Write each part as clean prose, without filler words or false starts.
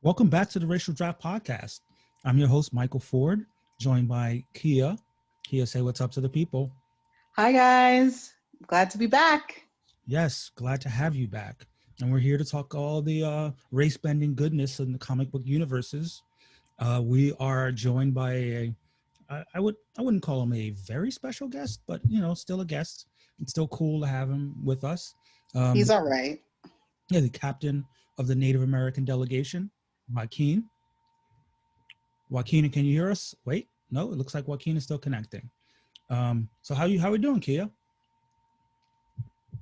Welcome back to the Racial Draft Podcast. I'm your host, Michael Ford, joined by Kia. Kia, say what's up to the people. Hi, guys. Glad to be back. Yes, glad to have you back. And we're here to talk all the race-bending goodness in the comic book universes. We are joined by I wouldn't call him a very special guest, but still a guest. It's still cool to have him with us. He's all right. Yeah, the captain of the Native American Delegation, Joaquin. Joaquin, can you hear us? Wait, no, it looks like Joaquin is still connecting. So how we doing, Kia?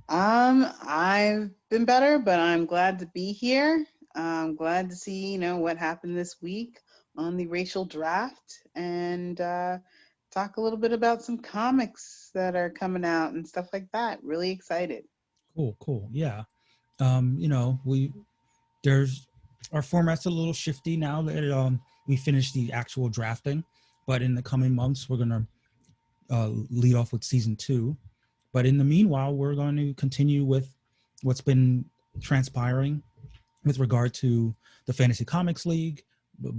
I've been better, but I'm glad to be here. I'm glad to see, what happened this week on the racial draft and talk a little bit about some comics that are coming out and stuff like that. Really excited. Cool. Yeah. There's our format's a little shifty now that we finished the actual drafting, but in the coming months we're gonna lead off with season 2. But in the meanwhile, we're going to continue with what's been transpiring with regard to the Fantasy Comics League,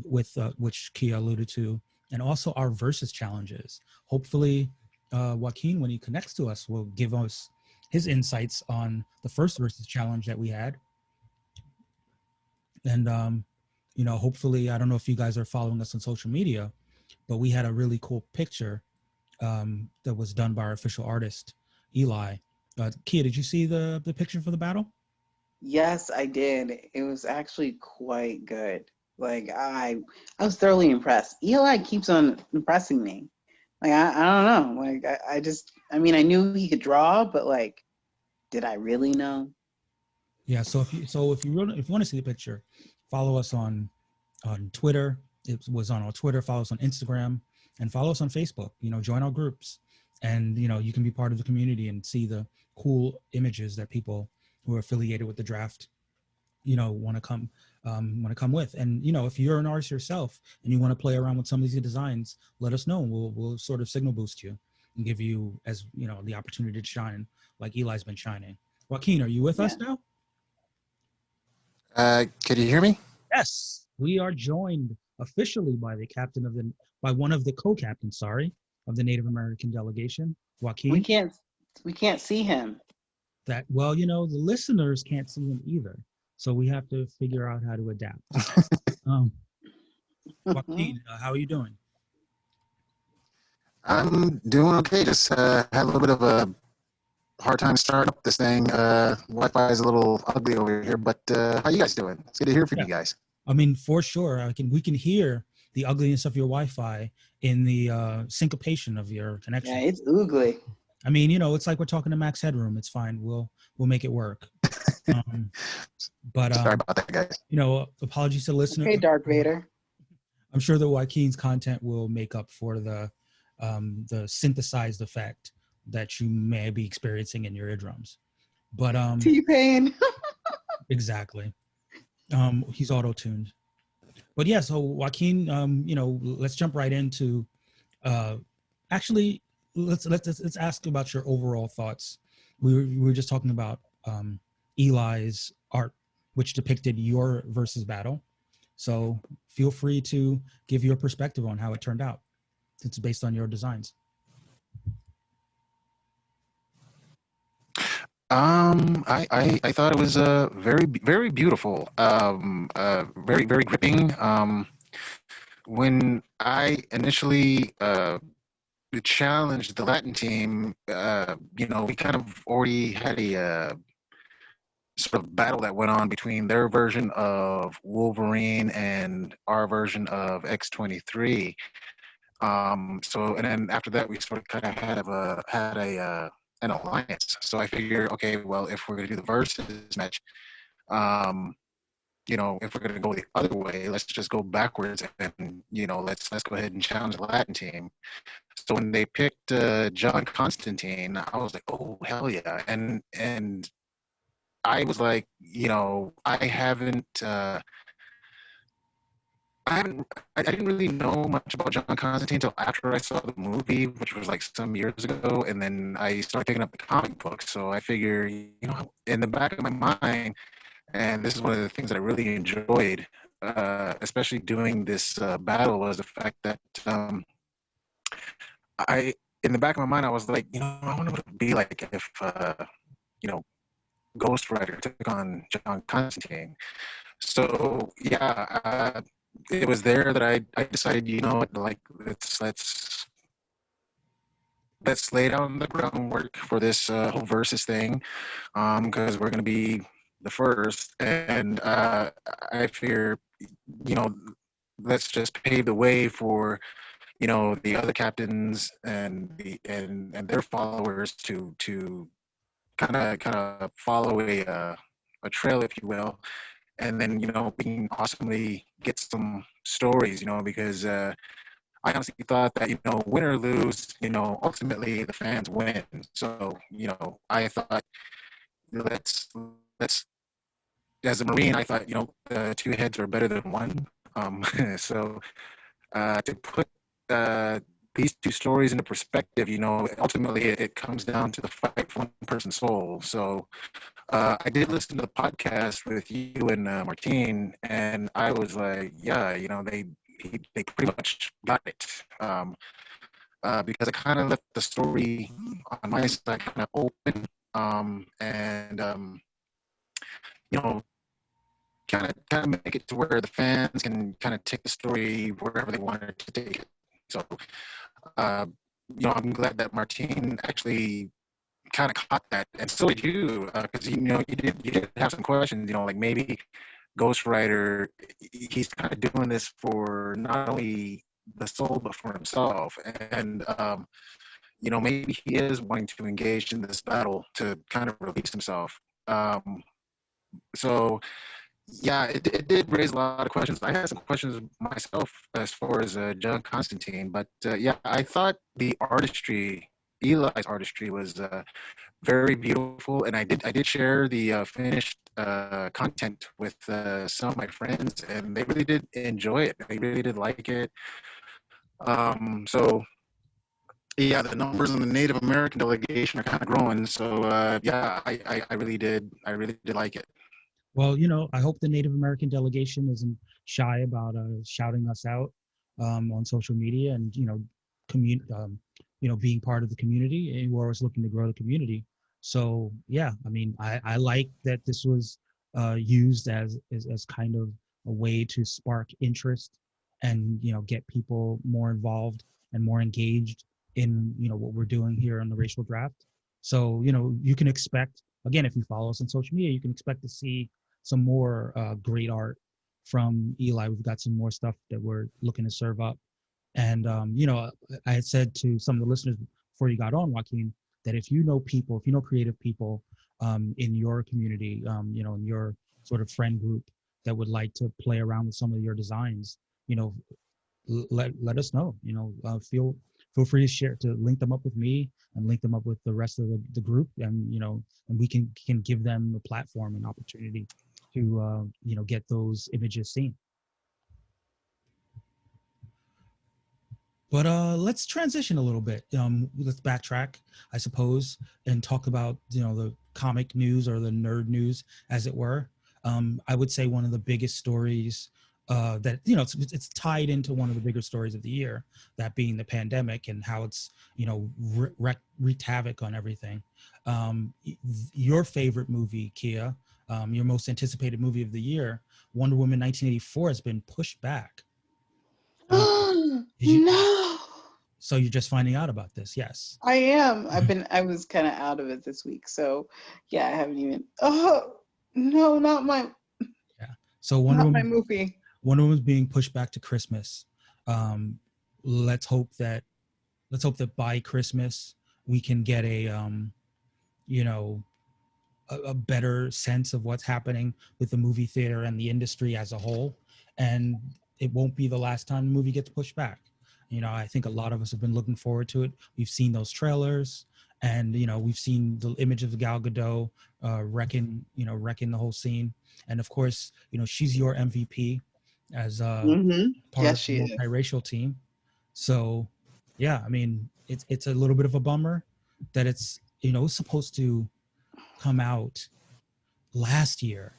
with which Kia alluded to, and also our versus challenges. Hopefully, Joaquin, when he connects to us, will give us his insights on the first versus challenge that we had. And, hopefully, I don't know if you guys are following us on social media, but we had a really cool picture that was done by our official artist, Eli. Kia, did you see the picture for the battle? Yes, I did. It was actually quite good. Like I was thoroughly impressed. Eli keeps on impressing me. Like I don't know. Like I mean I knew he could draw, but like, did I really know? Yeah. So if you want to see the picture, follow us on Twitter. It was on our Twitter. Follow us on Instagram and follow us on Facebook. Join our groups, and you can be part of the community and see the cool images that people who are affiliated with the draft want to come with. And if you're an artist yourself and you want to play around with some of these designs, let us know. We'll sort of signal boost you and give you, as the opportunity to shine like Eli's been shining. Joaquin, are you with us now? Could you hear me? Yes, we are joined officially by one of the co-captains, of the Native American Delegation, Joaquin. We can't see him. The listeners can't see him either, so we have to figure out how to adapt. Joaquin, how are you doing? I'm doing okay. Just had a little bit of a hard time starting up this thing. Wi-Fi is a little ugly over here, but how you guys doing? It's good to hear from you guys. I mean, for sure, we can hear the ugliness of your Wi-Fi in the syncopation of your connection. Yeah, it's ugly. I mean, it's like we're talking to Max Headroom. It's fine. We'll make it work. But sorry about that, guys. Apologies to listeners. Okay, Darth Vader. I'm sure that Joaquin's content will make up for the synthesized effect that you may be experiencing in your eardrums. But T-Pain. Exactly. He's auto-tuned. But yeah, so Joaquin, let's jump right into actually let's ask about your overall thoughts. We were just talking about Eli's art, which depicted your versus battle. So feel free to give your perspective on how it turned out, since it's based on your designs. I thought it was very, very beautiful, very, very gripping. When I initially challenged the Latin team, we kind of already had a sort of battle that went on between their version of Wolverine and our version of X-23. And then after that, we sort of kind of had an alliance. So I figured, okay, well, if we're going to do the versus match, if we're going to go the other way, let's just go backwards and, let's go ahead and challenge the Latin team. So when they picked John Constantine, I was like, oh, hell yeah. And I was like, I didn't really know much about John Constantine until after I saw the movie, which was like some years ago, and then I started picking up the comic books. So I figure, in the back of my mind, and this is one of the things that I really enjoyed especially doing this battle, was the fact that I, in the back of my mind, I was like, I wonder what it'd be like if, you know, Ghost Rider took on John Constantine. So yeah, it was there that I decided, like let's lay down the groundwork for this whole versus thing, because we're gonna be the first, and I fear, you know, let's just pave the way for the other captains and and their followers to kind of follow a trail, if you will, and then we can awesomely get some stories, because I honestly thought that win or lose, ultimately the fans win. So I thought let's as a Marine, I thought two heads are better than one. So to put these two stories into perspective, ultimately it comes down to the fight for one person's soul. So I did listen to the podcast with you and Martine, and I was like, yeah, they pretty much got it. Because I kind of left the story on my side kind of open, and you know, kind of make it to where the fans can kind of take the story wherever they wanted to take it. So, uh, I'm glad that Martine actually kind of caught that, and so did you, because you did have some questions. Like maybe Ghost Rider, he's kind of doing this for not only the soul but for himself, and maybe he is wanting to engage in this battle to kind of release himself. So yeah, it did raise a lot of questions. I had some questions myself as far as John Constantine, but yeah, I thought the artistry, Eli's artistry, was very beautiful, and I did share the finished content with some of my friends, and they really did enjoy it. They really did like it. So yeah, the numbers in the Native American delegation are kind of growing. So yeah, I really did like it. Well, I hope the Native American delegation isn't shy about shouting us out on social media, and being part of the community. And we're always looking to grow the community. So yeah, I mean, I like that this was used as kind of a way to spark interest and get people more involved and more engaged in what we're doing here on the racial draft. So you can expect, again, if you follow us on social media, you can expect to see some more great art from Eli. We've got some more stuff that we're looking to serve up. And, I had said to some of the listeners before you got on, Joaquin, that if you know people, if you know creative people in your community, in your sort of friend group that would like to play around with some of your designs, let us know. Feel free to share, to link them up with me and link them up with the rest of the group, and and we can give them a platform and opportunity to get those images seen. But let's transition a little bit. Let's backtrack, I suppose, and talk about the comic news, or the nerd news, as it were. I would say one of the biggest stories that it's tied into one of the bigger stories of the year, that being the pandemic and how it's wreaked havoc on everything. Your favorite movie, Kia, your most anticipated movie of the year, Wonder Woman 1984, has been pushed back. No. So you're just finding out about this? Yes. I am. I was kind of out of it this week. So yeah, I haven't even, oh, no, not my, Yeah. So not my movie. Wonder Woman's being pushed back to Christmas. Let's hope that by Christmas we can get you know, a better sense of what's happening with the movie theater and the industry as a whole. And it won't be the last time the movie gets pushed back. I think a lot of us have been looking forward to it. We've seen those trailers, and we've seen the image of Gal Gadot wrecking the whole scene. And of course, she's your MVP as Mm-hmm. part Yes, of the she is. multiracial team. So yeah, I mean, it's a little bit of a bummer that it's supposed to come out last year,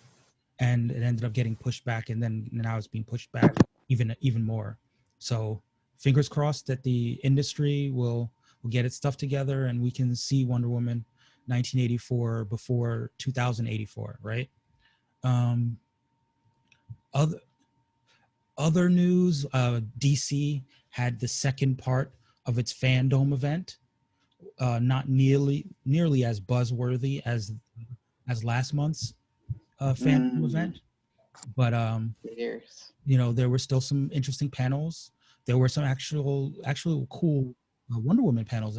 and it ended up getting pushed back, and then now it's being pushed back even more. So fingers crossed that the industry will get its stuff together and we can see Wonder Woman 1984 before 2084, right? Other other news, DC had the second part of its fandom event, not nearly as buzzworthy as last month's fandom event, but Years. there were still some interesting panels. There were some actual cool Wonder Woman panels,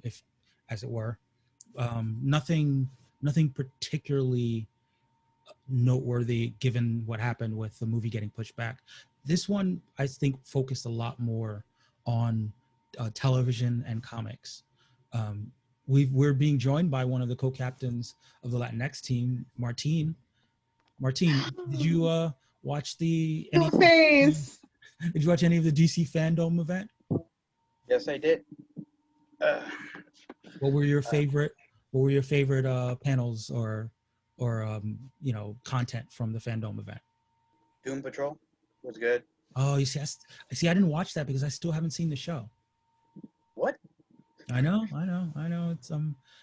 if as it were. Nothing particularly noteworthy given what happened with the movie getting pushed back. This one, I think, focused a lot more on television and comics. We're being joined by one of the co-captains of the Latinx team, Martin. Martin, did you watch No face. Did you watch any of the DC fandom event? Yes, I did. What were your favorite? What were your favorite panels or content from the fandom event? Doom Patrol was good. Oh, you see, I didn't watch that because I still haven't seen the show. What? I know.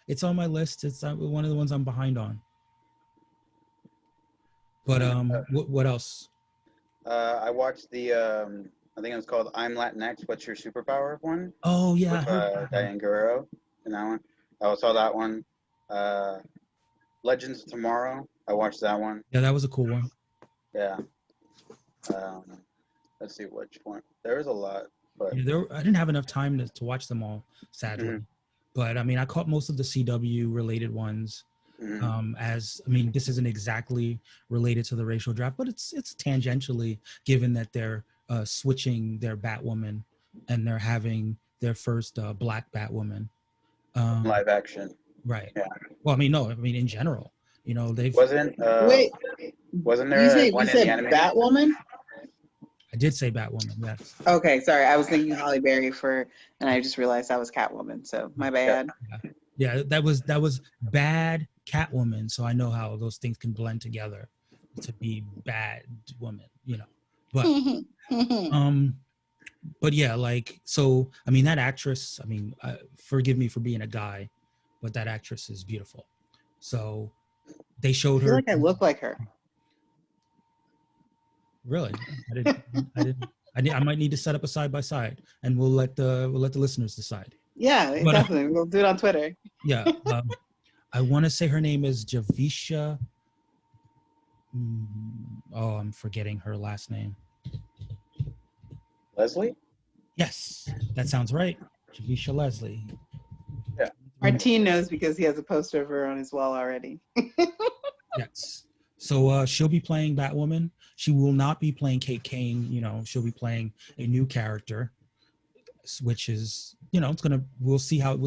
It's on my list. It's one of the ones I'm behind on. But what else? I watched the I think it was called I'm Latinx. What's your superpower one? Oh yeah, With Diane Guerrero in that one. I saw that one. Legends of Tomorrow. I watched that one. Yeah, that was a cool one. Yeah. Let's see which one. There was a lot, but Yeah, I didn't have enough time to watch them all, sadly. Mhm. But I mean, I caught most of the CW related ones. This isn't exactly related to the racial draft, but it's tangentially, given that they're switching their Batwoman and they're having their first black Batwoman. live action. Right. Yeah. Well, in general, they've. Wasn't Wasn't there you one in said the animated? Batwoman? I did say Batwoman. Yes. Okay, sorry. I was thinking Halle Berry and I just realized that was Catwoman. So my bad. Yeah, that was bad Catwoman. So I know how those things can blend together to be bad woman. But yeah, that actress. Forgive me for being a guy, but that actress is beautiful. So they showed I feel her. like I look like her. Really? I might need to set up a side by side, and we'll let the listeners decide. Yeah, definitely. We'll do it on Twitter. Yeah, I want to say her name is Javisha. I'm forgetting her last name. Leslie? Yes, that sounds right. Javisha Leslie. Yeah. Martin knows because he has a poster of her on his wall already. Yes. So she'll be playing Batwoman. She will not be playing Kate Kane. She'll be playing a new character, which is, we'll see how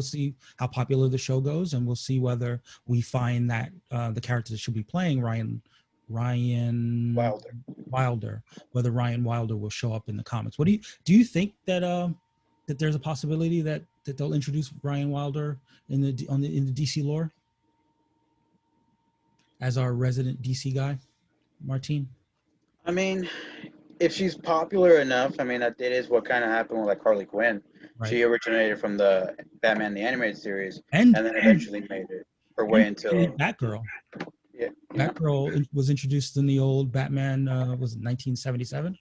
popular the show goes, and we'll see whether we find that the character that she'll be playing, Ryan Wilder, whether Ryan Wilder will show up in the comics. What do you think that that there's a possibility that they'll introduce Ryan Wilder in the DC lore as our resident DC guy, Martin? If she's popular enough, it is what kind of happened with Harley Quinn. Right. She originated from the Batman the Animated Series, and then eventually made her way into Batgirl. Yeah, Batgirl was introduced in the old Batman. Was it 1977?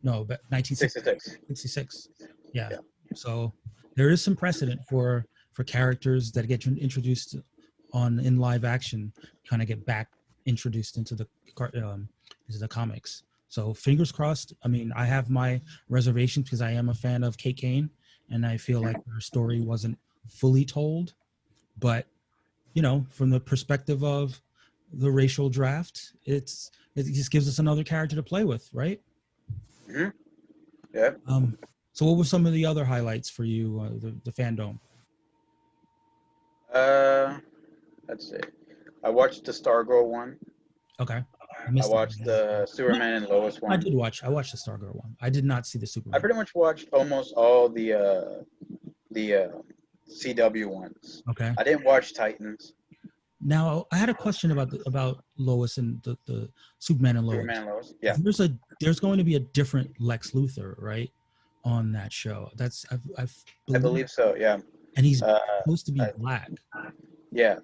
No, 1966. 66. Yeah. So there is some precedent for characters that get introduced in live action, kind of get back introduced into the comics. So fingers crossed. I have my reservations because I am a fan of Kate Kane, and I feel like her story wasn't fully told. But from the perspective of the racial draft, it just gives us another character to play with, right? Mm-hmm. Yeah. So what were some of the other highlights for you, the fandom? Let's see. I watched the Stargirl one. Okay. I watched the Superman and Lois one. I watched the Stargirl one. I did not see the Superman. I pretty much watched almost all the CW ones. Okay. I didn't watch Titans. Now, I had a question about Lois and the Superman and Lois. Superman and Lois. Yeah. There's going to be a different Lex Luthor, right, on that show. That's I believe so. Yeah. And he's supposed to be black. Yeah.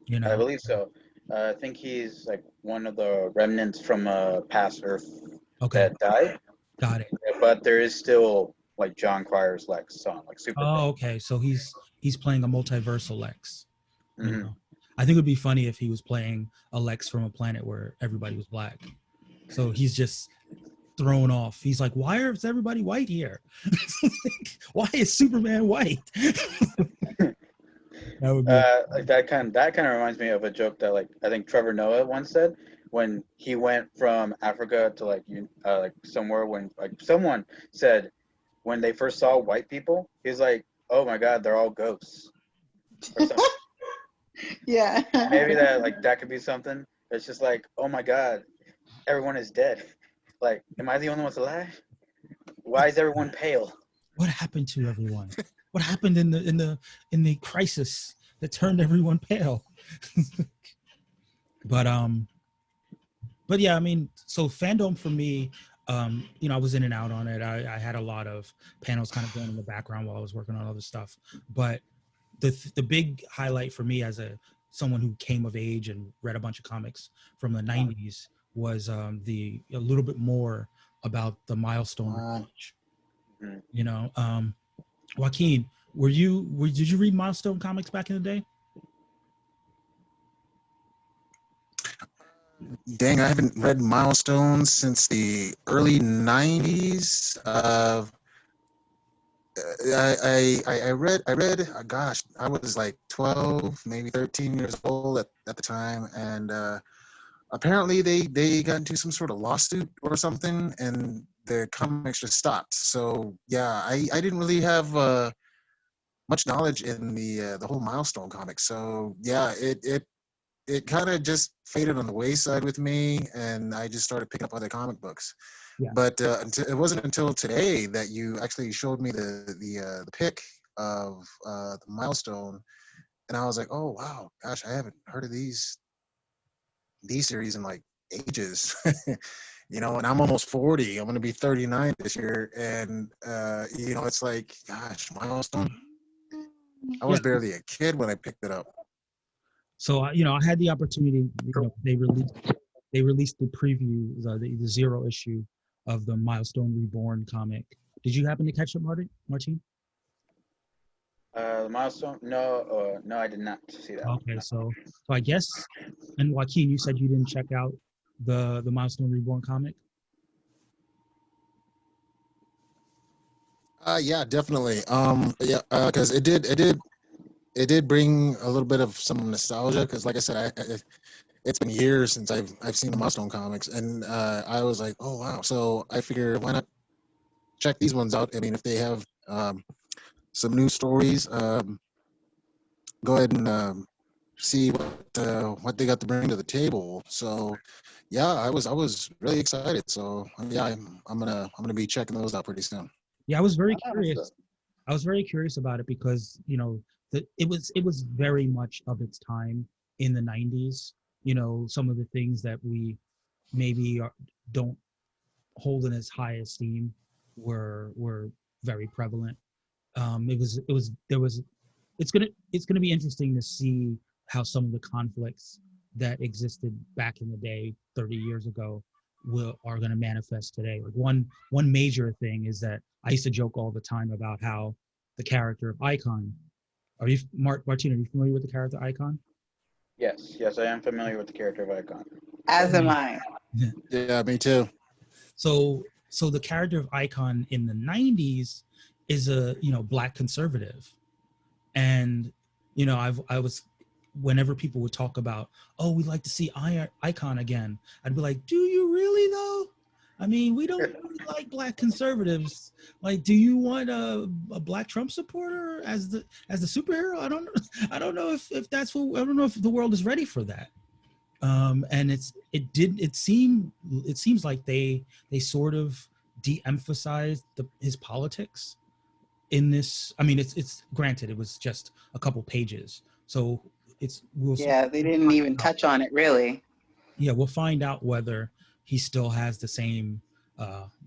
You know. I believe so. I think he's like one of the remnants from a past Earth that died. Got it. But there is still like John Cryer's Lex on like Superman. Oh, okay. So he's playing a multiversal Lex. Mm-hmm. You know? I think it would be funny if he was playing a Lex from a planet where everybody was black. So he's just thrown off. He's like, why is everybody white here? Why is Superman white? That would be like that kind of reminds me of a joke that like I think Trevor Noah once said when he went from Africa to like somewhere when like someone said when they first saw white people, he's like, oh my God, they're all ghosts. Or something. Yeah. Maybe that could be something. It's just like, oh my God, everyone is dead. Like, am I the only one alive? Why is everyone pale? What happened to everyone? What happened in the crisis that turned everyone pale? But yeah, I mean, so fandom for me, you know, I was in and out on it. I had a lot of panels kind of going in the background while I was working on other stuff. But the big highlight for me as someone who came of age and read a bunch of comics from the 90s was a little bit more about the milestone launch. You know, Joaquin, did you read milestone comics back in the day? Dang, I haven't read Milestones since the early 90s. I read, gosh, I was like 12, maybe 13 years old at the time. And apparently they got into some sort of lawsuit or something and the comics just stopped. So yeah, I didn't really have much knowledge in the whole Milestone comic. So yeah, it kind of just faded on the wayside with me, and I just started picking up other comic books. Yeah. But it wasn't until today that you actually showed me the pic of the Milestone, and I was like, oh wow, gosh, I haven't heard of these series in like ages. You know, and I'm almost 40. I'm going to be 39 this year, and you know, it's like, gosh, Milestone. I was barely a kid when I picked it up. So you know, I had the opportunity. You know, they released the preview, the zero issue of the Milestone Reborn comic. Did you happen to catch it, Martin? The Milestone? No, I did not see that. Okay, so I guess, and Joaquin, you said you didn't check out the Milestone Reborn comic. Yeah, definitely. Yeah, because it did bring a little bit of some nostalgia. Because, like I said, it's been years since I've seen the Milestone comics, and I was like, oh wow. So I figured, why not check these ones out? I mean, if they have some new stories, go ahead and see what they got to bring to the table. So yeah, I was really excited. So yeah, I'm gonna be checking those out pretty soon. Yeah, I was very curious. I was very curious about it because, you know, it was very much of its time in the 90s. You know, some of the things that we maybe don't hold in as high esteem were very prevalent. It's gonna be interesting to see how some of the conflicts that existed back in the day 30 years ago are going to manifest today. Like one major thing is that I used to joke all the time about how the character of Icon. Are you Martin? Are you familiar with the character Icon? Yes, I am familiar with the character of Icon. As am I. Yeah, me too. So the character of Icon in the 90s is a, you know, black conservative, and you know, I was. Whenever people would talk about, oh, we'd like to see Icon again, I'd be like, do you really though? I mean, we don't really like black conservatives. Like, do you want a black Trump supporter as the superhero? I don't know if that's what, I don't know if the world is ready for that. And it seems like they sort of de-emphasized his politics in this. I mean, it's granted it was just a couple pages, so Yeah, they didn't even touch on it really. Yeah, we'll find out whether he still has the same,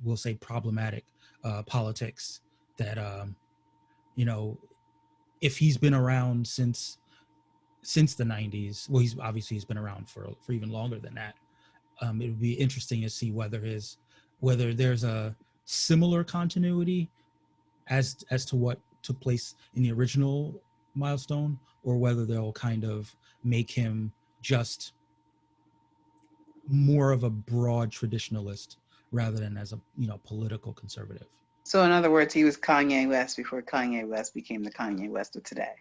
we'll say, problematic politics that, you know, if he's been around since the 90s. Well, he's been around for even longer than that. It would be interesting to see whether there's a similar continuity as to what took place in the original Milestone, or whether they'll kind of make him just more of a broad traditionalist rather than as a political conservative. So in other words, he was Kanye West before Kanye West became the Kanye West of today.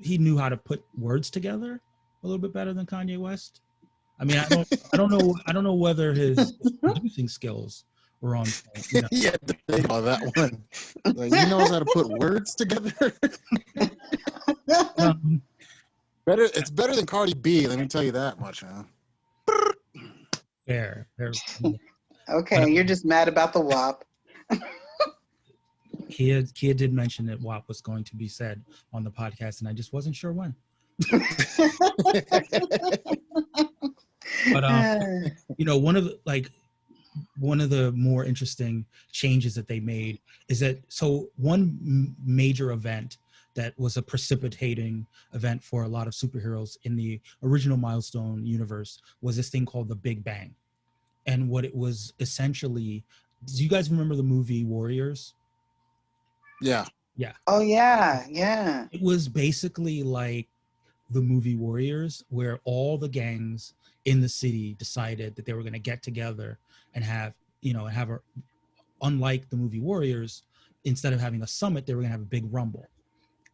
He knew how to put words together a little bit better than Kanye West. I mean, I don't know whether his producing skills were on point. You know? You had to think about that one. Like, he knows how to put words together. It's better than Cardi B. Let me tell you that much, huh? Fair. Okay, you're just mad about the WAP. Kia did mention that WAP was going to be said on the podcast, and I just wasn't sure when. But one of the more interesting changes that they made is that one major event that was a precipitating event for a lot of superheroes in the original Milestone universe was this thing called the Big Bang. And what it was essentially, do you guys remember the movie Warriors? Yeah. Oh yeah. It was basically like the movie Warriors, where all the gangs in the city decided that they were going to get together and unlike the movie Warriors, instead of having a summit, they were going to have a big rumble.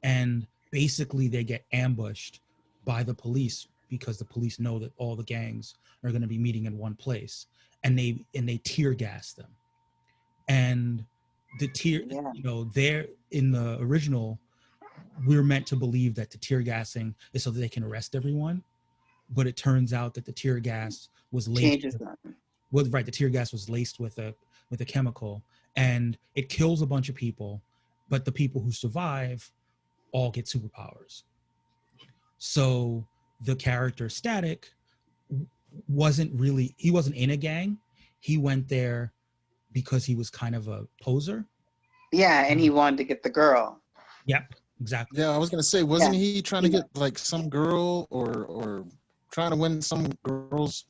And basically they get ambushed by the police because the police know that all the gangs are going to be meeting in one place, and they tear gas them. And the they're in the original, we're meant to believe that the tear gassing is so that they can arrest everyone, but it turns out that the tear gas was laced the tear gas was laced with a chemical, and it kills a bunch of people, but the people who survive all get superpowers. So the character Static wasn't in a gang. He went there because he was kind of a poser. Yeah, and he wanted to get the girl. Yep, exactly. Yeah, I was gonna say, wasn't he trying to get like some girl or trying to win some girl's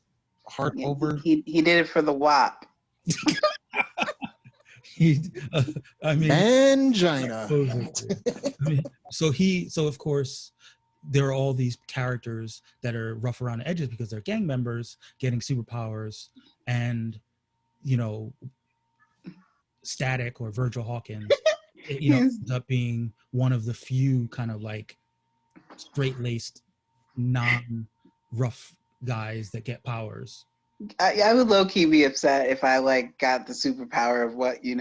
heart over? He did it for the WAP. Mangina. So of course there are all these characters that are rough around the edges because they're gang members getting superpowers, and Static or Virgil Hawkins ends up being one of the few kind of like straight-laced, non-rough guys that get powers. I would low-key be upset if I like got the superpower of what you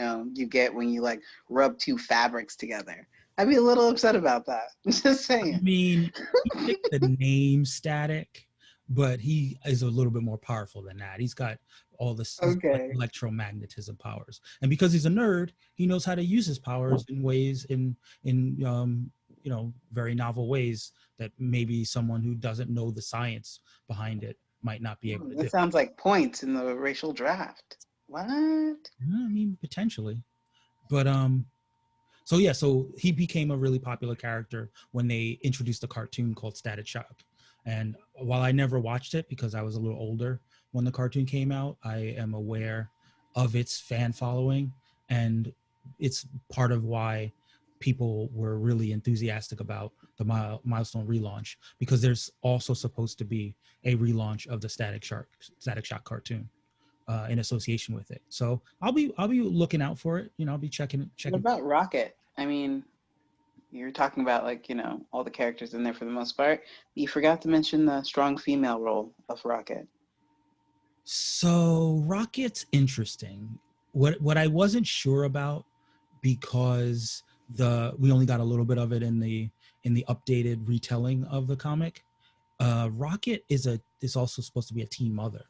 get when you like rub two fabrics together. I'd be a little upset about that. Just saying. I mean, he picked the name Static, but he is a little bit more powerful than that. He's got all this electromagnetism powers, and because he's a nerd, he knows how to use his powers in ways in very novel ways that maybe someone who doesn't know the science behind it might not be able to do. That sounds like points in the racial draft. What? I mean, potentially, but so he became a really popular character when they introduced a cartoon called Static Shock. And while I never watched it because I was a little older when the cartoon came out, I am aware of its fan following, and it's part of why people were really enthusiastic about the Milestone relaunch, because there's also supposed to be a relaunch of the Static Shock cartoon in association with it. So I'll be looking out for it. I'll be checking. What about Rocket? I mean, you're talking about all the characters in there for the most part. You forgot to mention the strong female role of Rocket. So Rocket's interesting. What I wasn't sure about, because we only got a little bit of it in the updated retelling of the comic. Rocket is also supposed to be a teen mother.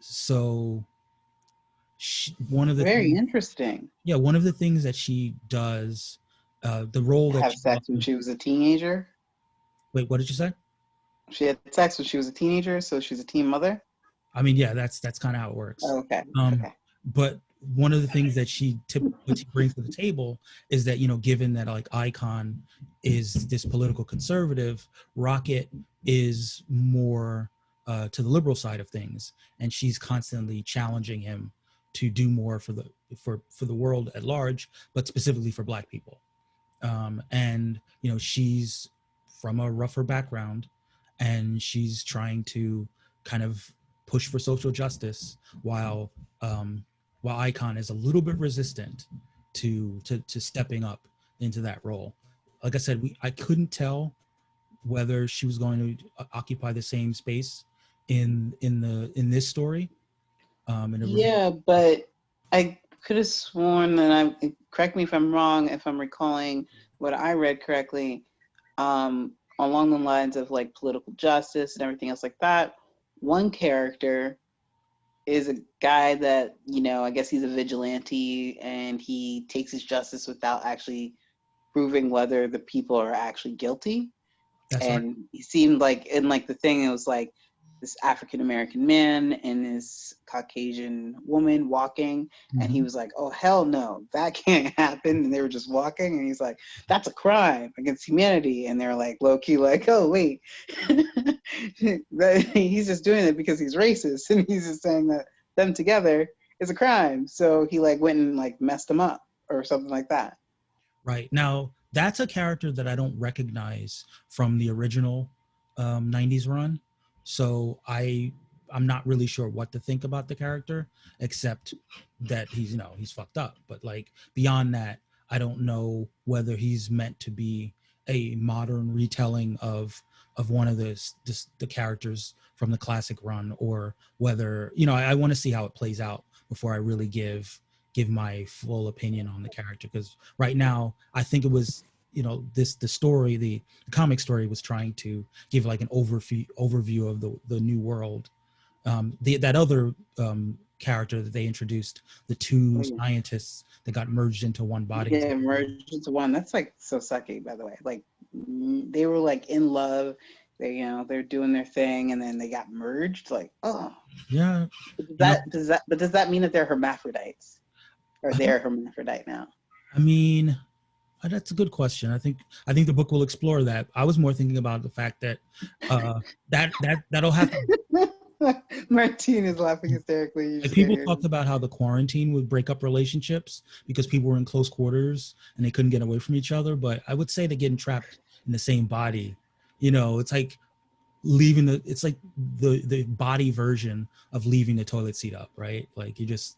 So one of the Very things, interesting. yeah, one of the things that she does, the role that Have she sex when she was a teenager. wait, what did you say? She had sex when she was a teenager, so she's a teen mother. I mean, yeah, that's kind of how it works. Oh, okay. Okay. But one of the things that what she brings to the table is that, you know, given that like Icon is this political conservative, Rocket is more to the liberal side of things, and she's constantly challenging him to do more for the world at large, but specifically for Black people. And you know, she's from a rougher background, and she's trying to kind of push for social justice um, while Icon is a little bit resistant to stepping up into that role. Like I said, I couldn't tell whether she was going to occupy the same space in this story. Yeah, but I could have sworn that correct me if I'm wrong, if I'm recalling what I read correctly, along the lines of like political justice and everything else like that. One character is a guy that, you know, I guess he's a vigilante and he takes his justice without actually proving whether the people are actually guilty. That's right. And he seemed like, in like the thing, it was like this African American man and this Caucasian woman walking, and he was like, "Oh hell no, that can't happen." And they were just walking, and he's like, "That's a crime against humanity." And they're like low key, like, "Oh wait, he's just doing it because he's racist, and he's just saying that them together is a crime." So he like went and like messed them up or something like that. Right. Now, that's a character that I don't recognize from the original 90s run. So I'm not really sure what to think about the character, except that he's, you know, he's fucked up. But like beyond that, I don't know whether he's meant to be a modern retelling of one of the characters from the classic run, or whether, you know, I want to see how it plays out before I really give my full opinion on the character, because right now I think it was, you know, the comic story was trying to give like an overview of the new world. That other character that they introduced, the two scientists that got merged into one body. Yeah, merged into one. That's like so sucky, by the way. Like they were like in love. They, you know, they're doing their thing, and then they got merged. Like, oh, yeah. Does that mean that they're hermaphrodites? Or they're hermaphrodite now? I mean, that's a good question. I think the book will explore that. I was more thinking about the fact that that'll have to. Martine is laughing hysterically. Like people talked about how the quarantine would break up relationships because people were in close quarters and they couldn't get away from each other. But I would say that getting trapped in the same body, you know, it's like it's like the body version of leaving the toilet seat up, right? Like you just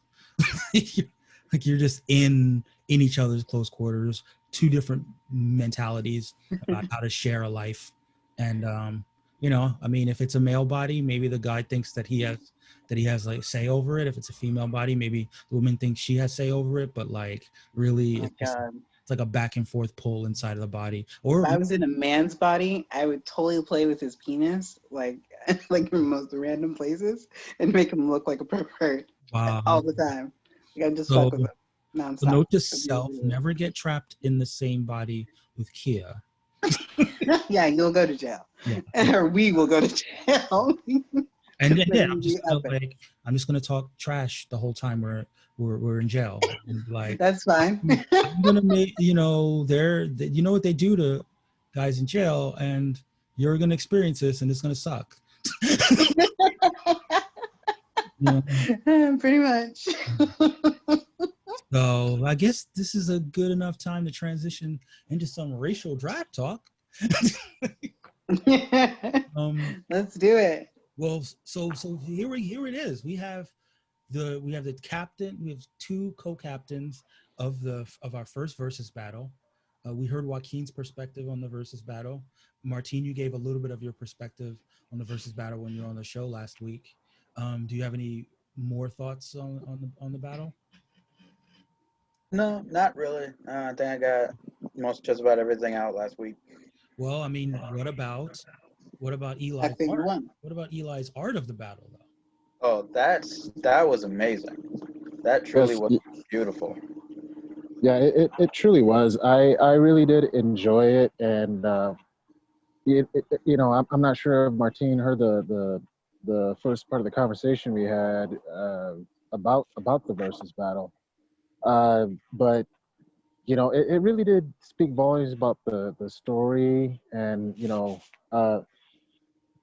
like you're just in each other's close quarters, two different mentalities about how to share a life. And you know, I mean, if it's a male body, maybe the guy thinks that he has like say over it. If it's a female body, maybe the woman thinks she has say over it. But like really, it's like a back and forth pull inside of the body. Or if I was in a man's body, I would totally play with his penis, like like in most random places, and make him look like a pervert all the time. I just fuck with them nonstop. So note to self: never get trapped in the same body with Kia. Yeah, you'll go to jail, or we will go to jail. And yeah, I'm just gonna talk trash the whole time we're in jail. And like that's fine. I'm gonna make, you know, you know what they do to guys in jail, and you're gonna experience this, and it's gonna suck. Yeah. Pretty much. So I guess this is a good enough time to transition into some racial draft talk. Let's do it. Well, so here it is. We have the captain. We have two co-captains of our first versus battle. We heard Joaquin's perspective on the versus battle. Martine, you gave a little bit of your perspective on the versus battle when you were on the show last week. Do you have any more thoughts on the battle? No, not really. I think I got just about everything out last week. Well, I mean, what about Eli's art? What about Eli's art of the battle, though? Oh, that was amazing. That truly was beautiful. Yeah, it truly was. I really did enjoy it, and you know, I'm not sure if Martine heard the first part of the conversation we had about the versus battle, but you know, it really did speak volumes about the story, and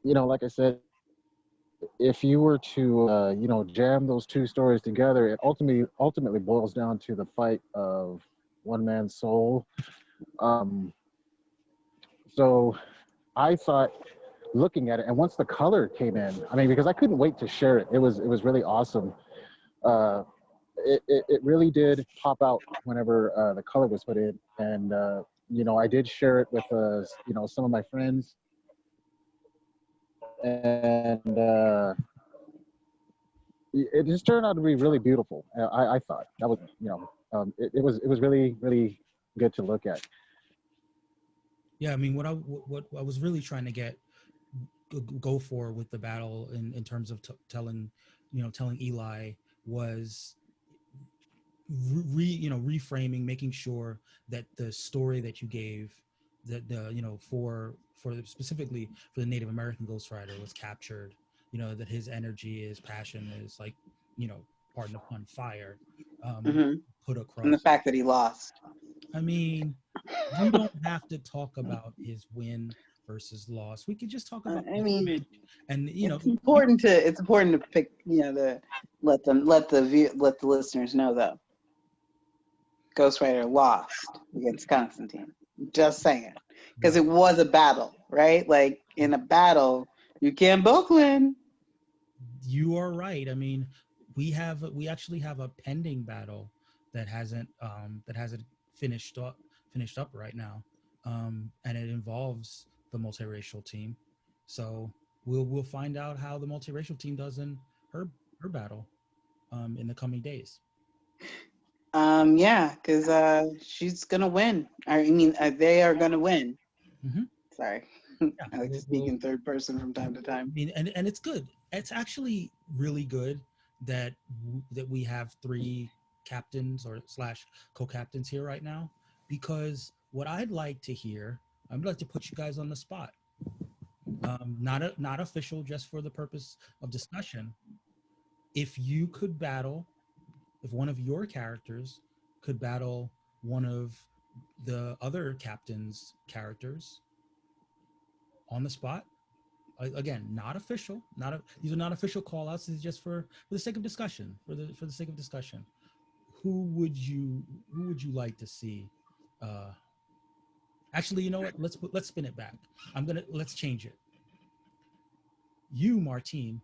like I said, if you were to jam those two stories together, it ultimately boils down to the fight of one man's soul. Um, so I thought, looking at it, and once the color came in, I mean, because I couldn't wait to share it. It was really awesome. Uh, it really did pop out whenever the color was put in, and I did share it with some of my friends, and it just turned out to be really beautiful. I thought that was it was really really good to look at. Yeah, I mean, what I was really trying to go for with the battle in terms of telling Eli was reframing, making sure that the story that you gave, that specifically for the Native American Ghost Rider was captured, that his energy, his passion is like, pardon the pun, fire, put across. And the fact that he lost. I mean, we don't have to talk about his win versus loss. We could just talk about and it's important to pick, to let the listeners know, though. Ghost Rider lost against Constantine. Just saying. Because it was a battle, right? Like, in a battle, you can't both win. You are right. I mean, we actually have a pending battle that hasn't finished up right now, and it involves the multiracial team. So we'll find out how the multiracial team does in her battle in the coming days. Yeah, because she's gonna win. I mean, they are gonna win. Mm-hmm. Sorry, yeah, I like to speak in third person from time to time. I mean, and it's good. It's actually really good that we have 3 captains or / co-captains here right now, because what I'd like to hear, I'd like to put you guys on the spot. Not official, just for the purpose of discussion. If one of your characters could battle one of the other captain's characters on the spot, again, not official, these are not official call outs. This is just for the sake of discussion, for the sake of discussion. Who would you like to see? Actually, you know what? Let's spin it back. Let's change it. You, Martine,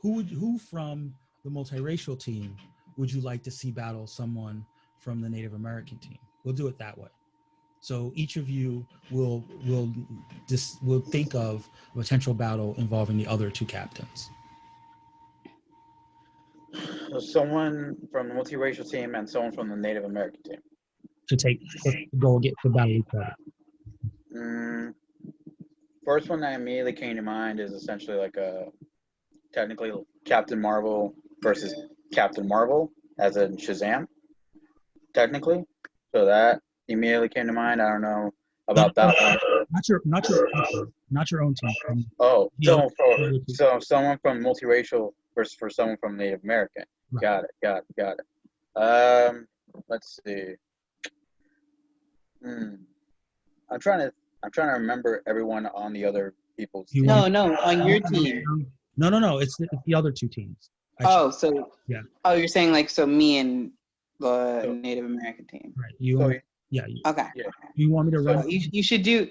who from the multiracial team would you like to see battle someone from the Native American team? We'll do it that way. So each of you will think of a potential battle involving the other 2 captains. Someone from the multiracial team and someone from the Native American team. To go get to battle each other. First one that immediately came to mind is essentially like technically Captain Marvel versus Captain Marvel, as in Shazam. Technically, so that immediately came to mind. I don't know about that one. Not your own team. So someone from multiracial versus for someone from Native American. Right. Got it. Let's see. I'm trying to remember everyone on the other people's team. No, on your team. No. It's the other 2 teams. Yeah. Oh, you're saying like me and the Native American team. Right. Okay. Yeah. You want me to run? You should do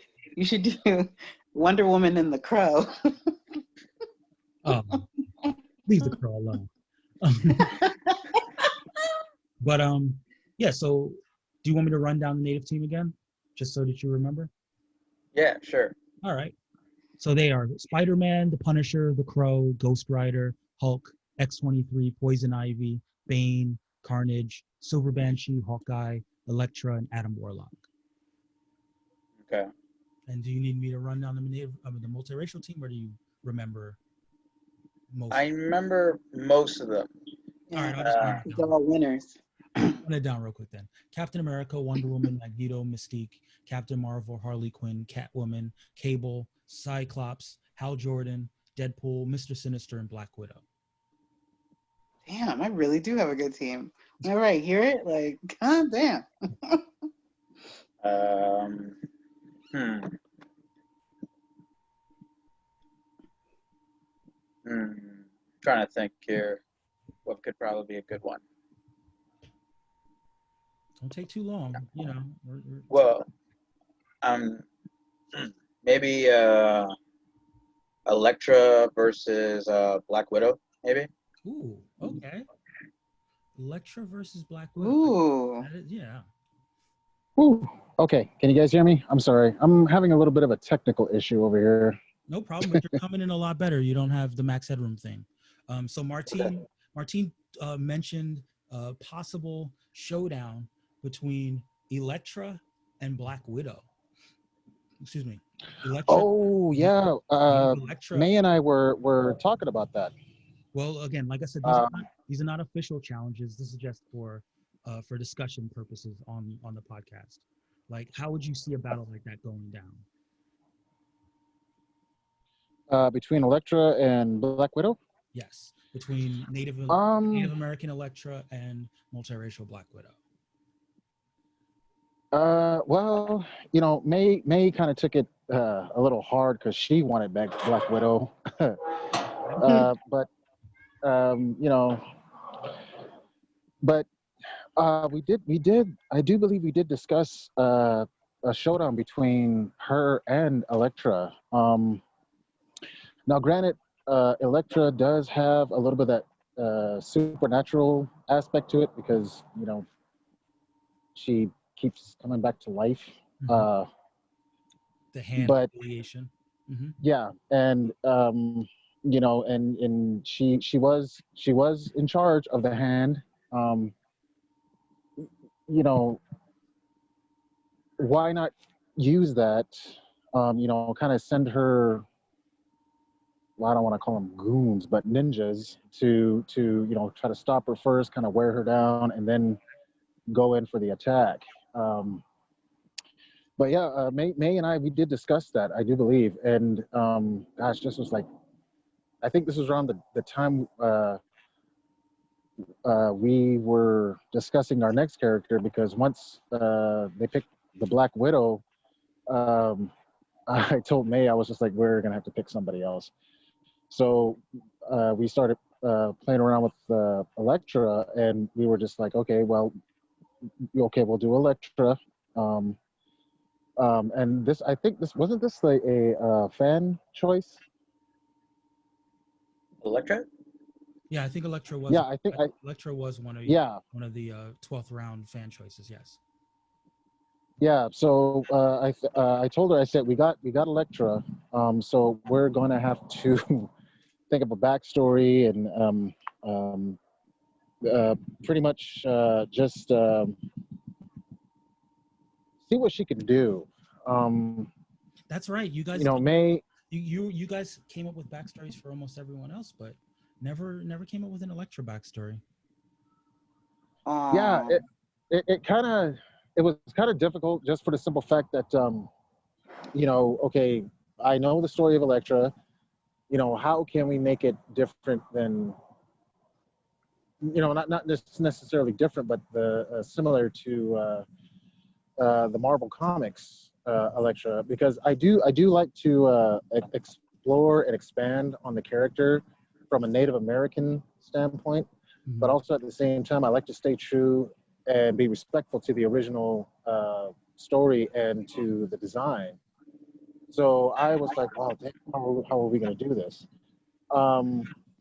Wonder Woman and the Crow. Oh, leave the Crow alone. But yeah. So, do you want me to run down the Native team again, just so that you remember? Yeah, sure. All right. So they are Spider-Man, the Punisher, the Crow, Ghost Rider, Hulk, X-23, Poison Ivy, Bane, Carnage, Silver Banshee, Hawkeye, Elektra, and Adam Warlock. Okay. And do you need me to run down the multiracial team, or do you remember most? I remember most of them. All right, Yeah, I'll just run it they're down. all winners. Run it down real quick then. Captain America, Wonder Woman, Magneto, Mystique, Captain Marvel, Harley Quinn, Catwoman, Cable, Cyclops, Hal Jordan, Deadpool, Mr. Sinister, and Black Widow. Damn, I really do have a good team. Whenever I hear it, like, god damn. Trying to think here. What could probably be a good one? Don't take too long, you know. Well, maybe Elektra versus Black Widow, maybe. Ooh, okay. Elektra versus Black Widow. Ooh. Yeah. Ooh, okay. Can you guys hear me? I'm sorry. I'm having a little bit of a technical issue over here. No problem, but you're coming in a lot better. You don't have the max headroom thing. So Martin mentioned a possible showdown between Elektra and Black Widow. Excuse me. Elektra. Oh yeah. Elektra. May and I were talking about that. Well, again, like I said, these are not official challenges. This is just for discussion purposes on the podcast. Like, how would you see a battle like that going down? Between Elektra and Black Widow? Yes, between Native American Elektra and multiracial Black Widow. Well, you know, May kind of took it a little hard because she wanted back Black Widow, but you know, but we did. I do believe we did discuss a showdown between her and Elektra. Now, granted, Elektra does have a little bit of that supernatural aspect to it because, you know, she keeps coming back to life. Mm-hmm. The hand affiliation. Mm-hmm. Yeah, and you know, and she was in charge of the hand. You know, why not use that? You know, kind of send her. Well, I don't want to call them goons, but ninjas to you know try to stop her first, kind of wear her down, and then go in for the attack. But yeah, May and I we did discuss that, I do believe, and gosh, this was like, I think this was around the time we were discussing our next character, because once they picked the Black Widow, I told May, I was just like, we're gonna have to pick somebody else. So we started playing around with Elektra, and we were just like, okay, well, we'll do Elektra. And this, I think wasn't this like a fan choice? Elektra? Yeah, I think Elektra was. Yeah, I think Elektra was one of the 12th round fan choices. Yes. Yeah, so I told her, I said, we got Elektra, so we're going to have to think of a backstory and pretty much just see what she can do. That's right. You guys, you know, May. You guys came up with backstories for almost everyone else, but never came up with an Elektra backstory. Yeah, it was kind of difficult just for the simple fact that you know, okay, I know the story of Elektra. You know, how can we make it different than, you know, not necessarily different, but similar to the Marvel Comics Elektra, because I do like to explore and expand on the character from a Native American standpoint, mm-hmm. but also at the same time I like to stay true and be respectful to the original story and to the design. So I was like, wow, how are we going to do this?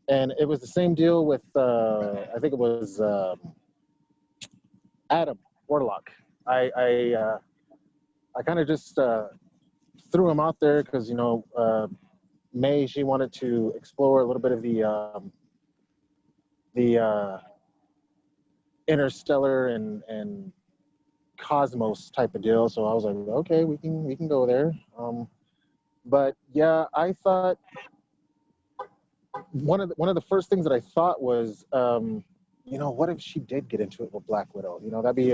And it was the same deal with, I think it was Adam Warlock. I kind of just threw him out there because, you know, May, she wanted to explore a little bit of the interstellar and cosmos type of deal. So I was like, okay, we can go there. But yeah, I thought one of the first things that I thought was, you know, what if she did get into it with Black Widow? You know, that'd be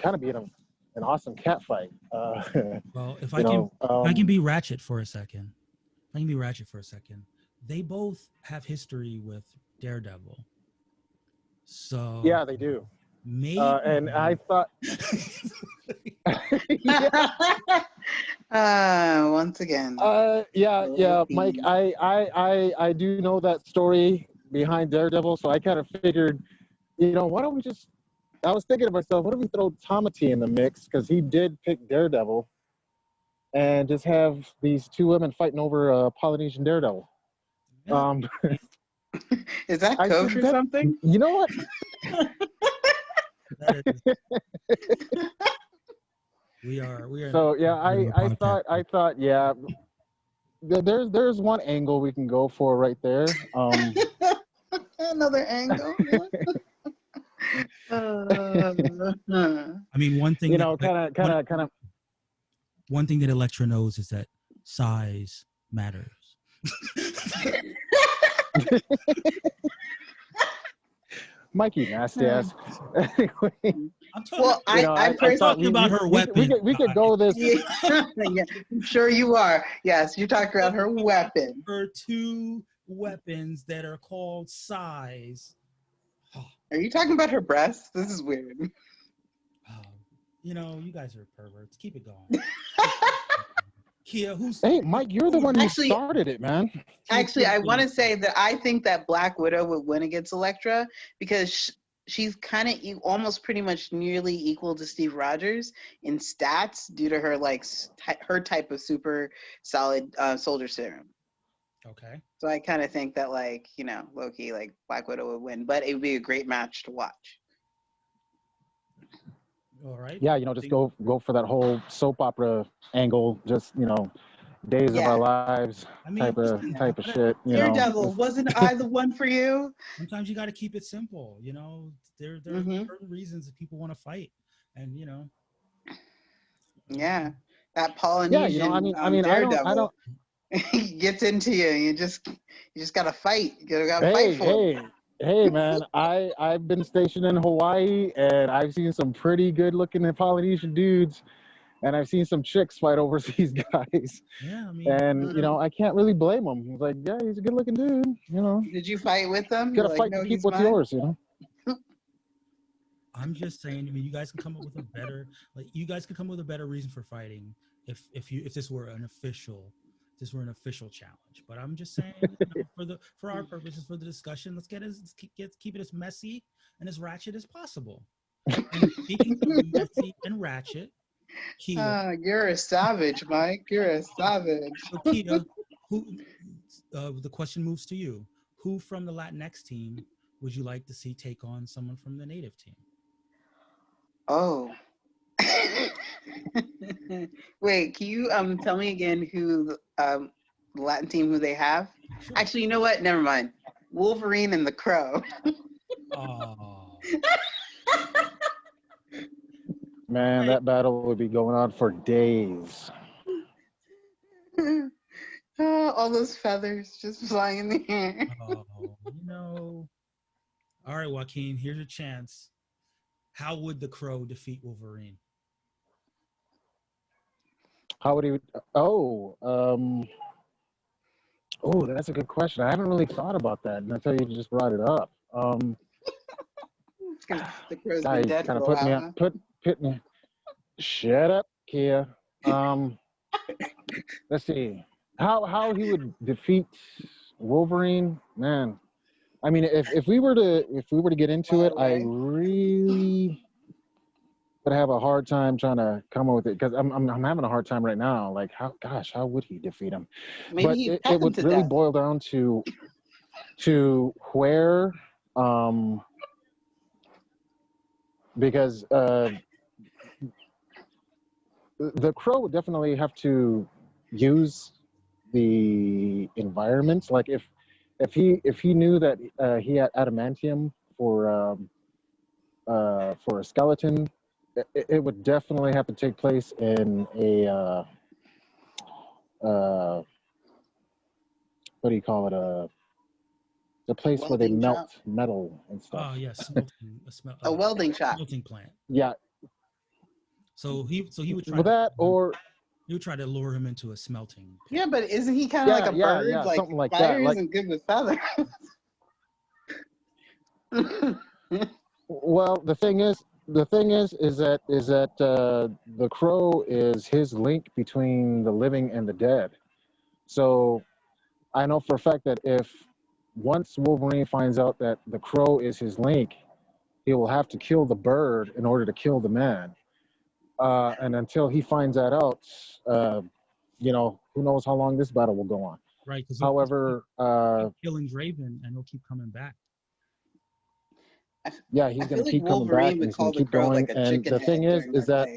kind of be an awesome cat fight. Well, if you I can be ratchet for a second, they both have history with Daredevil. So yeah, they do. Maybe. And I thought, once again. Yeah, Mike. I do know that story behind Daredevil, so I kind of figured, you know, why don't we just? I was thinking to myself, what if we throw Tamati in the mix, because he did pick Daredevil, and just have these two women fighting over a Polynesian Daredevil. Yeah. Is that code for something? You know what? We are. So yeah, I thought, yeah, there's one angle we can go for right there. Another angle. I mean, one thing, you know, kind of. One thing that Elektra knows is that size matters. Mikey, nasty ass. Anyway, I'm talking about her weapon. We could go this. Yeah, I'm sure you are. Yes, you're talking about her weapon. Her two weapons that are called size. Are you talking about her breasts? This is weird. You know, you guys are perverts. Keep it going. Kia, Hey, Mike, you're the one who started it, man. Actually, I want to say that I think that Black Widow would win against Elektra because she's kind of almost pretty much nearly equal to Steve Rogers in stats due to her her type of super solid soldier serum. Okay. So I kind of think that low-key, Black Widow would win, but it would be a great match to watch. All right. Yeah, you know, just go for that whole soap opera angle. Just, you know, Days of Our Lives type of shit. Daredevil, wasn't I the one for you? Sometimes you got to keep it simple. You know, there are certain reasons that people want to fight, and you know. Yeah, that Polynesian. Yeah, you know, I mean, Daredevil. I don't. Gets into you. You just gotta fight. You gotta fight for it. Hey, man, I've been stationed in Hawaii, and I've seen some pretty good-looking Polynesian dudes, and I've seen some chicks fight overseas guys. Yeah, I mean, and you know, I can't really blame him. He's like, yeah, he's a good-looking dude. You know. Did you fight with them? You gotta fight to keep what's yours. You know. I'm just saying. I mean, you guys can come up with a better, reason for fighting if this were an official. Challenge, but I'm just saying, you know, for our purposes, for the discussion, let's keep it as messy and as ratchet as possible. And speaking of messy and ratchet, Kia, you're a savage, Mike. You're a savage. So Kia, the question moves to you. Who from the Latinx team would you like to see take on someone from the Native team? Oh. Wait, can you tell me again who the Latin team who they have? Sure. Actually, you know what? Never mind. Wolverine and the Crow. Oh. Man, that battle would be going on for days. All those feathers just flying in the air. Oh, you know. All right, Joaquin, here's your chance. How would the Crow defeat Wolverine? How would he? That's a good question. I haven't really thought about that, and until you just brought it up. The Crow's been dead for a while. Put me. Shut up, Kia. Let's see. How he would defeat Wolverine, man. I mean, if we were to get into it, I really would have a hard time trying to come up with it, because I'm having a hard time right now. Like, how would he defeat him? Maybe it would really boil down to where, because the Crow would definitely have to use the environment. Like if he knew that he had adamantium for a skeleton, it would definitely have to take place in a what do you call it, the place where they Welding melt shop. metal and stuff. Oh yeah, smelting, A welding shop. smelting plant. Yeah. So he would try Well, that or you would try to lure him into a smelting pit. Yeah, but isn't he kind of like a bird? yeah, Like something like fire that. Like, isn't good with feathers. well, the thing is that the crow is his link between the living and the dead. So I know for a fact that if once Wolverine finds out that the crow is his link, he will have to kill the bird in order to kill the man. And until he finds that out, who knows how long this battle will go on. Right. However, killing Draven, and he'll keep coming back. yeah, he's going to keep coming back, and he's going to keep going. Like and the thing is that,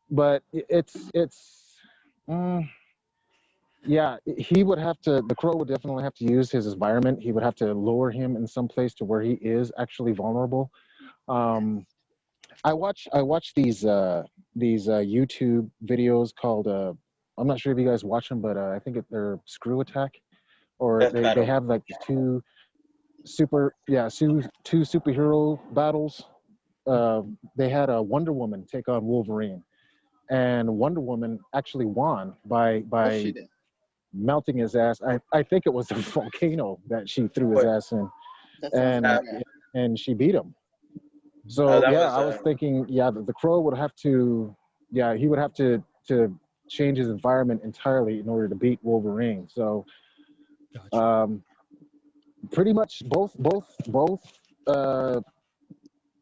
but yeah, he would have to. The crow would definitely have to use his environment. He would have to lure him in some place to where he is actually vulnerable. I watch these YouTube videos called I'm not sure if you guys watch them, but I think they're Screw Attack, or they have like two superhero battles. They had a Wonder Woman take on Wolverine, and Wonder Woman actually won by melting his ass. I think it was a volcano that she threw his ass in, and she beat him. So I was thinking, the crow would have to, he would have to change his environment entirely in order to beat Wolverine. So, gotcha. Pretty much both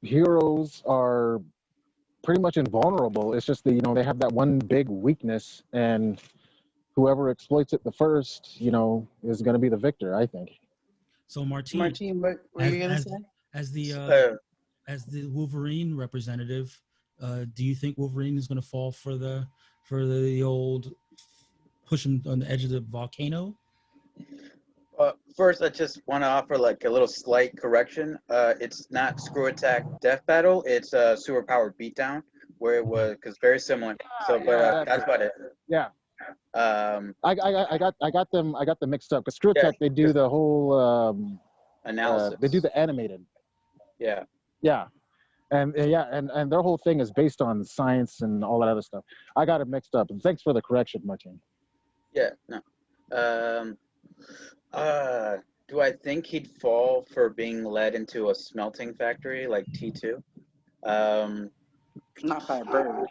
heroes are pretty much invulnerable. It's just that they have that one big weakness, and whoever exploits it the first, is going to be the victor, I think. So Martin, what were you going to say? As the Wolverine representative, do you think Wolverine is going to fall for the old push him on the edge of the volcano? First, I just want to offer like a little slight correction. It's not Screw Attack Death Battle. It's Sewer Power Beatdown, where it was because very similar. So, but that's about it. Yeah. I got them mixed up because Screw Attack they do the whole analysis. They do the animated. Yeah. Yeah. And their whole thing is based on science and all that other stuff. I got it mixed up, and thanks for the correction, Martin. Yeah. No. Do I think he'd fall for being led into a smelting factory like T2? Not by a bird.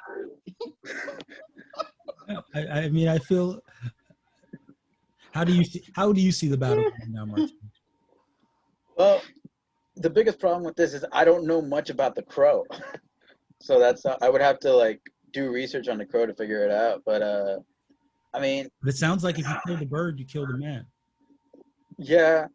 I mean, I feel. How do you see the battle now, Martin? Well, the biggest problem with this is I don't know much about the crow, so that's I would have to like do research on the crow to figure it out. But I mean, but it sounds like if you kill the bird, you kill the man. Yeah,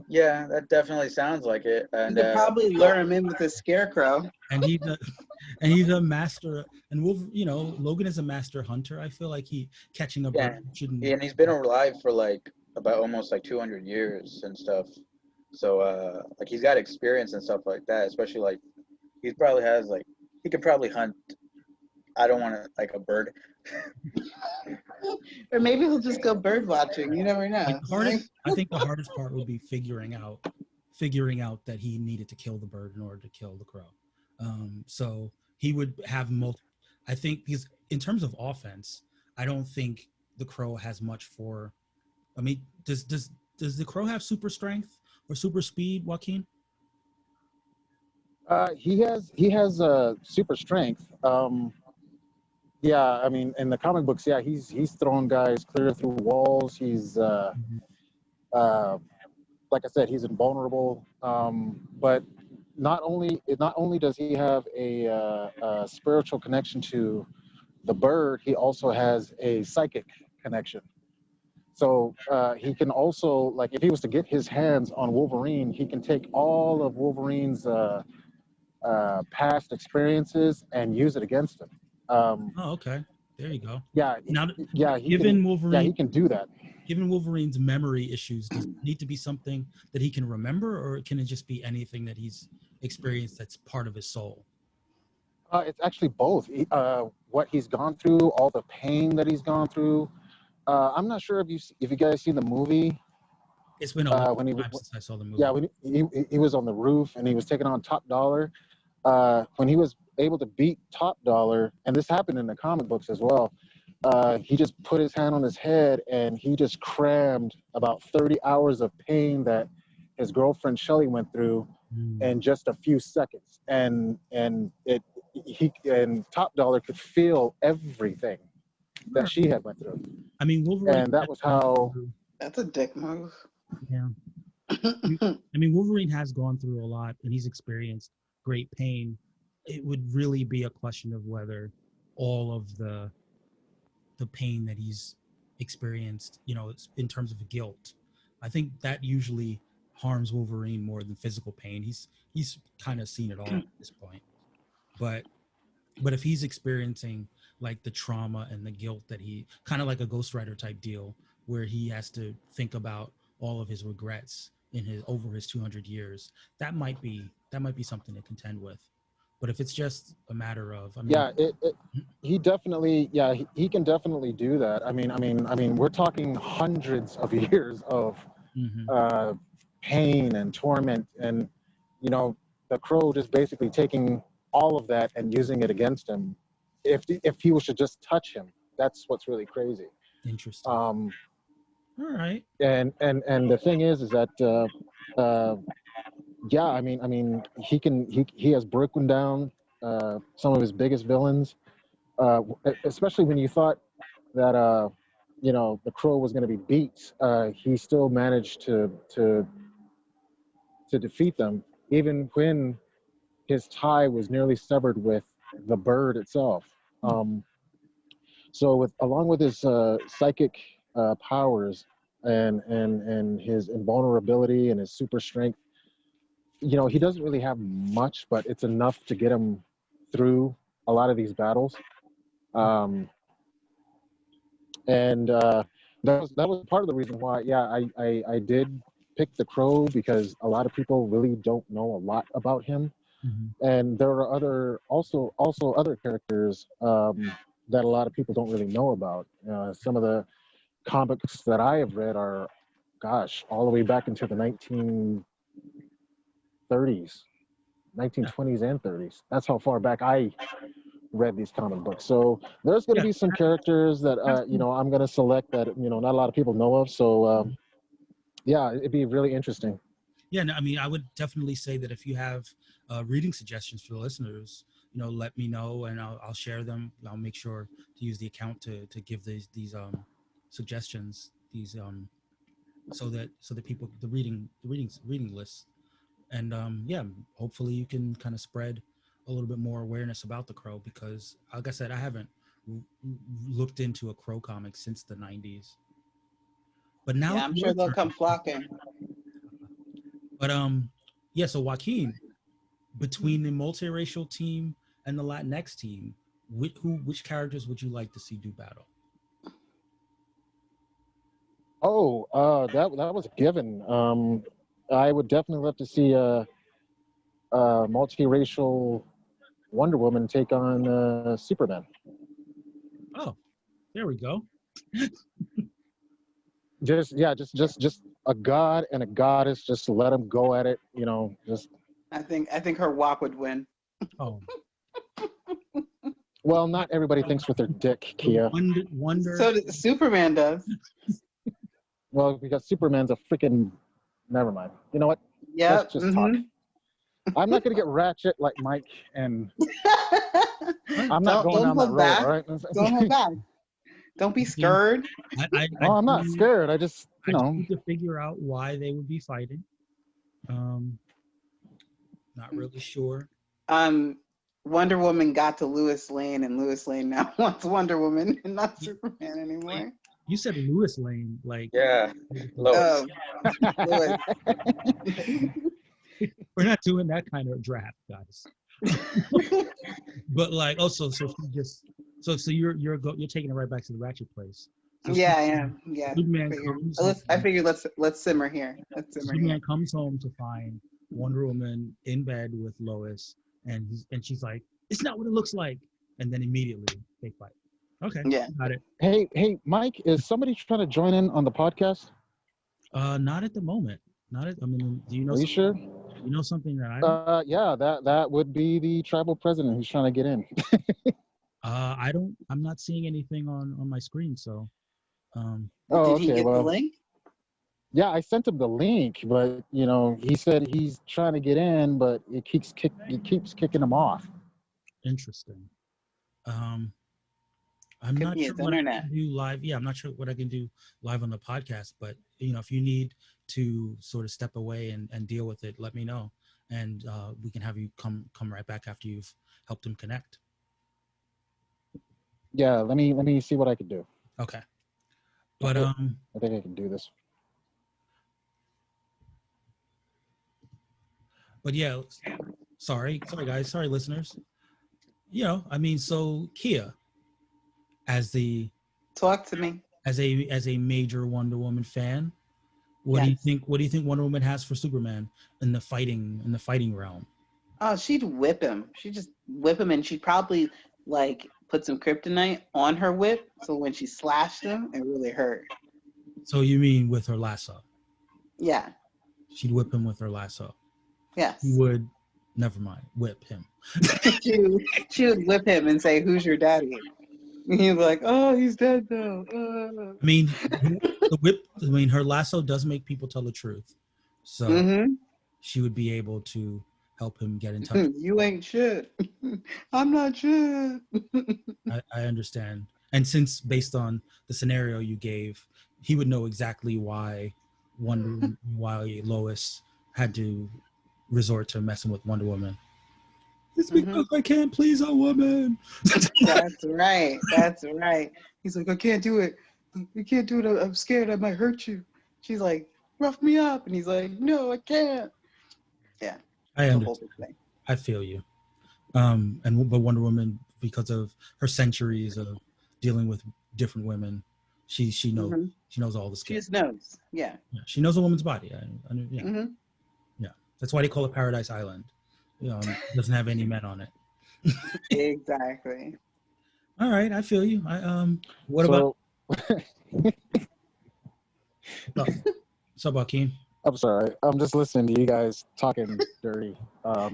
that definitely sounds like it. And you could probably lure him in with a scarecrow. And he's a master. And Logan is a master hunter. I feel like he catching a bird shouldn't. Yeah, and he's been alive for like about almost like 200 years and stuff. So like he's got experience and stuff like that. Especially like he probably has like he could probably hunt. I don't want to like a bird. Or maybe he'll just go bird watching. You never know. I think the hardest part would be figuring out that he needed to kill the bird in order to kill the crow. So he would have I think because in terms of offense, I don't think the crow has much for. I mean, does the crow have super strength or super speed, Joaquin? He has super strength. Yeah, I mean, in the comic books, he's throwing guys clear through walls. He's, like I said, he's invulnerable. But not only does he have a spiritual connection to the bird, he also has a psychic connection. So he can also, like, if he was to get his hands on Wolverine, he can take all of Wolverine's past experiences and use it against him. Okay. There you go. Yeah. Now, Wolverine, he can do that. Given Wolverine's memory issues, does it need to be something that he can remember, or can it just be anything that he's experienced that's part of his soul? It's actually both. What he's gone through, all the pain that he's gone through, I'm not sure if you guys seen the movie. It's been a long when he time since I saw the movie. yeah, when he was on the roof and he was taking on Top Dollar. When he was able to beat Top Dollar, and this happened in the comic books as well, he just put his hand on his head and he just crammed about 30 hours of pain that his girlfriend Shelley went through in just a few seconds. And Top Dollar could feel everything that she had went through. I mean, Wolverine. And that was how. That's a dick move. Yeah. I mean, Wolverine has gone through a lot and he's experienced great pain. It would really be a question of whether all of the pain that he's experienced, you know, in terms of guilt, I think that usually harms Wolverine more than physical pain. He's kind of seen it all at this point. But if he's experiencing like the trauma and the guilt that he, kind of like a Ghost Rider type deal, where he has to think about all of his regrets over his 200 years, that might be something to contend with. But if it's just a matter of, I mean, he definitely, he can definitely do that. I mean, we're talking hundreds of years of pain and torment, and you know, the Crow just basically taking all of that and using it against him. If he was to just touch him, that's what's really crazy. Interesting. All right. And the thing is that yeah, I mean, he has broken down some of his biggest villains, especially when you thought that you know, the Crow was going to be beat. He still managed to defeat them, even when his tie was nearly severed with the bird itself. So along with his psychic powers and his invulnerability and his super strength, you know, he doesn't really have much, but it's enough to get him through a lot of these battles. And that was part of the reason why, I did pick the Crow, because a lot of people really don't know a lot about him. And there are also other characters that a lot of people don't really know about. Some of the comics that I have read are, gosh, all the way back into the 1920s and 30s. That's how far back I read these comic books. So there's going to be some characters that you know, I'm going to select that, you know, not a lot of people know of. So yeah, it'd be really interesting. Yeah, no, I mean, I would definitely say that if you have reading suggestions for the listeners, you know, let me know and I'll share them. I'll make sure to use the account to give these suggestions, so that people, the reading lists. And yeah, hopefully you can kind of spread a little bit more awareness about the Crow, because like I said, I haven't looked into a Crow comic since the 90s. But now I'm sure they'll come flocking. But yeah, so Joaquin, between the multiracial team and the Latinx team, which characters would you like to see do battle? Oh, that was a given. I would definitely love to see a multiracial Wonder Woman take on Superman. Oh, there we go. Just a god and a goddess. Just let them go at it. You know, just. I think her WAP would win. Oh. Well, not everybody thinks with their dick, Kia. Wonder. So Superman does. Well, because Superman's a freaking. Never mind. You know what? Yeah. Let's just talk. I'm not going to get ratchet like Mike, and I'm not going down that road. All right? Don't hold back. Don't be scared. I'm not scared. I just, you know, need to figure out why they would be fighting. Not really sure. Wonder Woman got to Lois Lane, and Lois Lane now wants Wonder Woman and not Superman anymore. You said Lois Lane, like, yeah, Lois. Lois. We're not doing that kind of draft, guys. But like, also, so you're taking it right back to the Ratchet place. So yeah, I am. Yeah. I figured let's simmer here. Superman comes home to find Wonder Woman in bed with Lois, and she's like, "It's not what it looks like," and then immediately they fight. Okay. Yeah. Got it. Hey, Mike, is somebody trying to join in on the podcast? Not at the moment. Not at. I mean, do you know? Are you sure? You know something that I don't? Yeah, that would be the tribal president who's trying to get in. I don't. I'm not seeing anything on my screen. So, Oh, Did he okay. get the Well, link? yeah, I sent him the link, but he said he's trying to get in, but it keeps kicking him off. interesting. Um, I'm Could not be sure his what I internet. can do live. Yeah, I'm not sure what I can do live on the podcast. But if you need to sort of step away and deal with it, let me know, and we can have you come right back after you've helped him connect. Yeah, let me see what I can do. Okay. But I think I can do this. But yeah, sorry guys, sorry listeners. I mean, so Kia, as Talk to me. as a major Wonder Woman fan, what do you think Wonder Woman has for Superman in the fighting realm? Oh, she'd whip him. She'd just whip him, and she'd probably like put some kryptonite on her whip, so when she slashed him, it really hurt. So you mean with her lasso? Yeah. She'd whip him with her lasso. Yes. He would. Never mind. Whip him. she would whip him and say, "Who's your daddy?" And he'd be like, "Oh, he's dead now." I mean, the whip. I mean, her lasso does make people tell the truth, so she would be able to help him get in touch. You ain't shit. I'm not shit. I understand, and since based on the scenario you gave, he would know exactly why Lois had to resort to messing with Wonder Woman. It's because I can't please a woman. That's right. That's right. He's like, I can't do it. You can't do it. I'm scared I might hurt you. She's like, rough me up. And he's like, no, I can't. Yeah. I understand. I feel you. But Wonder Woman, because of her centuries of dealing with different women, she knows she knows all the skills. She just knows. Yeah. She knows a woman's body. Yeah. That's why they call it Paradise Island. It doesn't have any men on it. Exactly. All right, I feel you. What's up, Joaquin? I'm sorry. I'm just listening to you guys talking dirty. Now,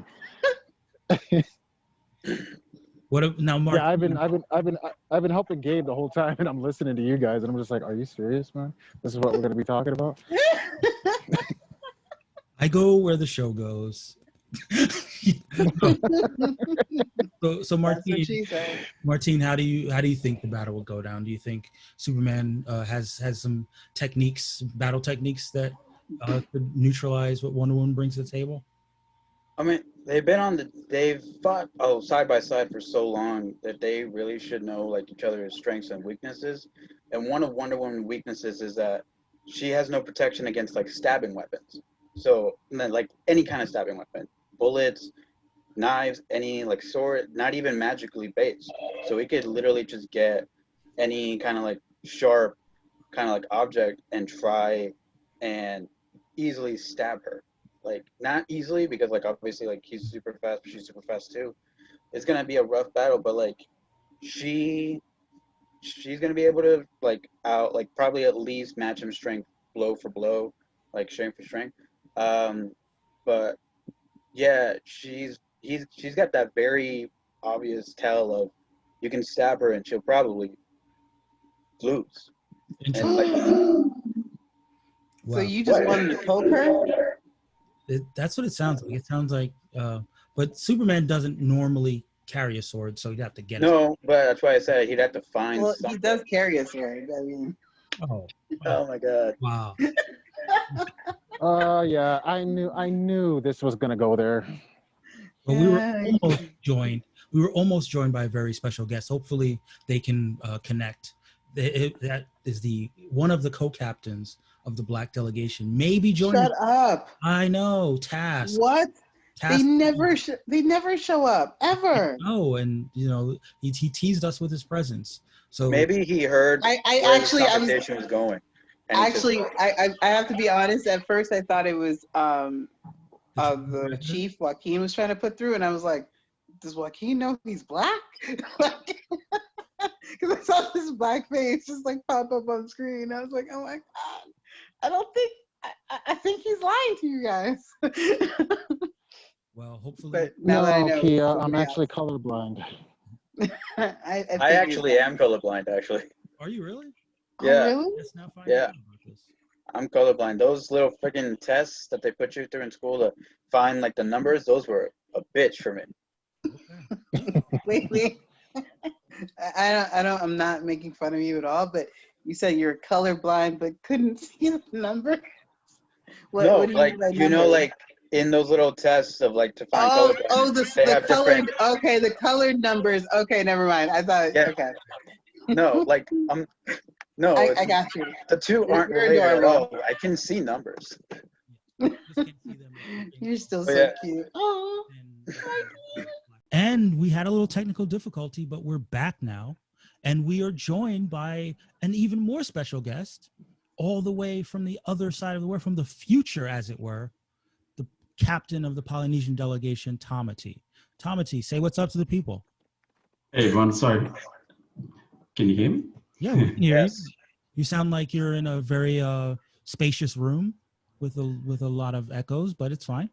Mark? Yeah, I've been helping Gabe the whole time, and I'm listening to you guys, and I'm just like, are you serious, man? This is what we're gonna be talking about? I go where the show goes. So Martin, how do you think the battle will go down? Do you think Superman has some battle techniques that could neutralize what Wonder Woman brings to the table? I mean, they've fought side by side for so long that they really should know like each other's strengths and weaknesses. And one of Wonder Woman's weaknesses is that she has no protection against like stabbing weapons. So like any kind of stabbing weapon, bullets, knives, any like sword, not even magically based. So we could literally just get any kind of like sharp kind of like object and try and easily stab her. Like not easily because like obviously like he's super fast, but she's super fast too. It's gonna be a rough battle, but like she's gonna be able to like probably at least match him strength blow for blow, like strength for strength. But yeah, she's got that very obvious tell of you can stab her and she'll probably lose. And like, so you just want him to poke her? That's what it sounds like. It sounds like, but Superman doesn't normally carry a sword, so he'd have to get it. No, but that's why I said he'd have to find. Well, something. He does carry a sword. I mean. Oh my God. Wow. Yeah, I knew this was gonna go there. But we were almost joined by a very special guest. Hopefully they can connect. That is one of the co-captains of the Black Delegation. Maybe joining. Shut up. I know. Task. What? Task. They never show up ever. Oh, and he teased us with his presence. So maybe he heard where the conversation was going. Actually, I have to be honest. At first, I thought it was the chief Joaquin was trying to put through, and I was like, "Does Joaquin know he's black?" because I saw this black face just like pop up on screen. I was like, oh my God, I don't think, I think he's lying to you guys. Well, hopefully. But now that I know, Kia, I'm actually colorblind. I actually am colorblind, actually. Are you really? Yeah. Oh, really? Let's now find Yeah. out about this. I'm colorblind. Those little freaking tests that they put you through in school to find like the numbers, those were a bitch for me. Okay. Wait. I'm not making fun of you at all, but you said you're colorblind but couldn't see the number. What do you mean by numbers? Like in those little tests of like to find colorblind. The colored. Okay, the colored numbers. Okay, never mind. I thought. Yeah. Okay. No, like no. I got you. The two aren't related at all. I can see numbers. You're still so cute. Oh. And we had a little technical difficulty, but we're back now. And we are joined by an even more special guest, all the way from the other side of the world, from the future, as it were, the captain of the Polynesian delegation, Tamati. Tamati, say what's up to the people. Hey, everyone. Sorry. Can you hear me? Yeah, we can hear you. You sound like you're in a very spacious room with a lot of echoes, but it's fine.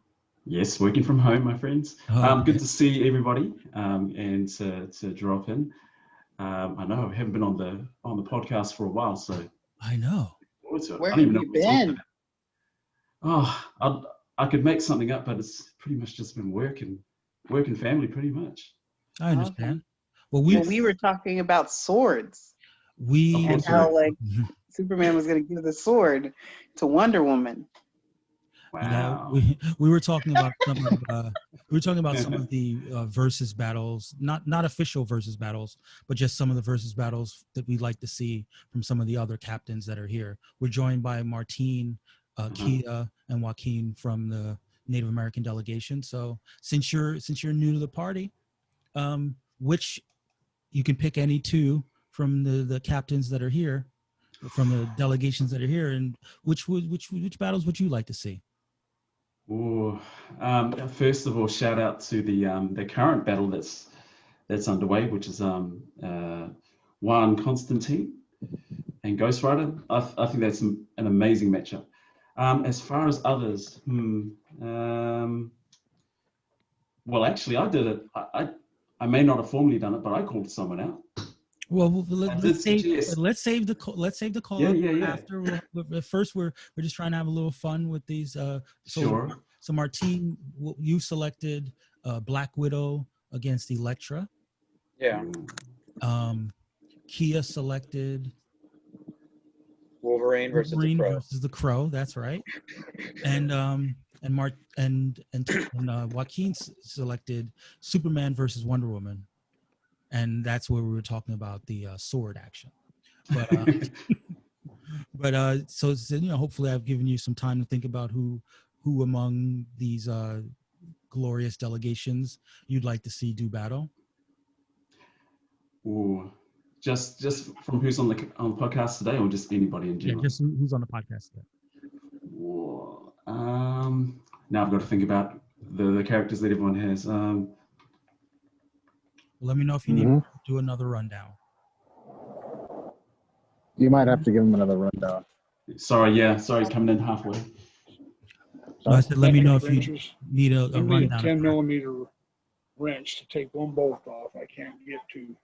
Yes, working from home, my friends. Good to see everybody and to drop in. I know I haven't been on the podcast for a while, so I know. Where have you been? Oh, I could make something up, but it's pretty much just been work and family, pretty much. I understand. Okay. Well, we were talking about swords. And how like Superman was going to give the sword to Wonder Woman. Wow. Yeah, we were talking about some of the versus battles, not official versus battles, but just some of the versus battles that we'd like to see from some of the other captains that are here. We're joined by Martin, Kia, and Joaquin from the Native American delegation. So since you're new to the party, which you can pick any two from the captains that are here, from the delegations that are here, and which battles would you like to see? First of all, shout out to the current battle that's underway, which is Constantine and Ghost Rider. I think that's an amazing matchup. As far as others, well, actually, I did it. I may not have formally done it, but I called someone out. Well, let's save the call. Yeah. After first, we're just trying to have a little fun with these. Sure. So Martin, you selected Black Widow against Elektra. Yeah. Kia selected Wolverine versus the Crow. That's right. And Joaquin selected Superman versus Wonder Woman. And that's where we were talking about the sword action. But so hopefully I've given you some time to think about who among these glorious delegations you'd like to see do battle. Ooh, just from who's on the podcast today, or just anybody in general? Yeah, just who's on the podcast today. Ooh, now I've got to think about the characters that everyone has. Let me know if you need to do another rundown. You might have to give him another rundown. Sorry, coming in halfway. So I said, let me know if you need a rundown. Need a 10mm wrench to take one bolt off. I can't get to.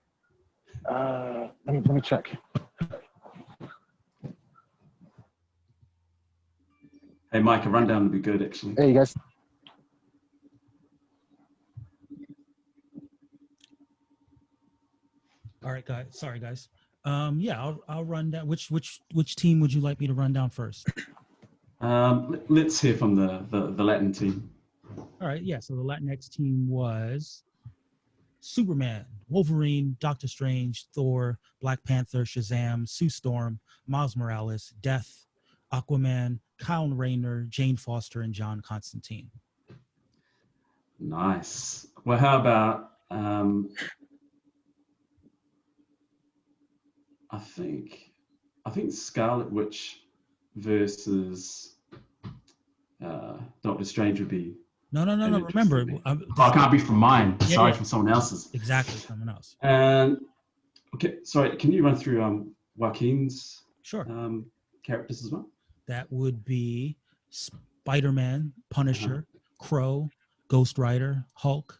Let me check. Hey, Mike, a rundown would be good, actually. Hey, you guys. All right, guys. Sorry, guys. I'll run down. Which team would you like me to run down first? Let's hear from the Latin team. All right, yeah. So the Latinx team was Superman, Wolverine, Doctor Strange, Thor, Black Panther, Shazam, Sue Storm, Miles Morales, Death, Aquaman, Kyle Rayner, Jane Foster, and John Constantine. Nice. Well, how about I think Scarlet Witch versus Doctor Strange would be. No. Remember, it can't be from mine. Sorry, from someone else's. Exactly, someone else. And Okay, sorry, can you run through Joaquin's Sure. characters as well? That would be Spider-Man, Punisher, Crow, Ghost Rider, Hulk,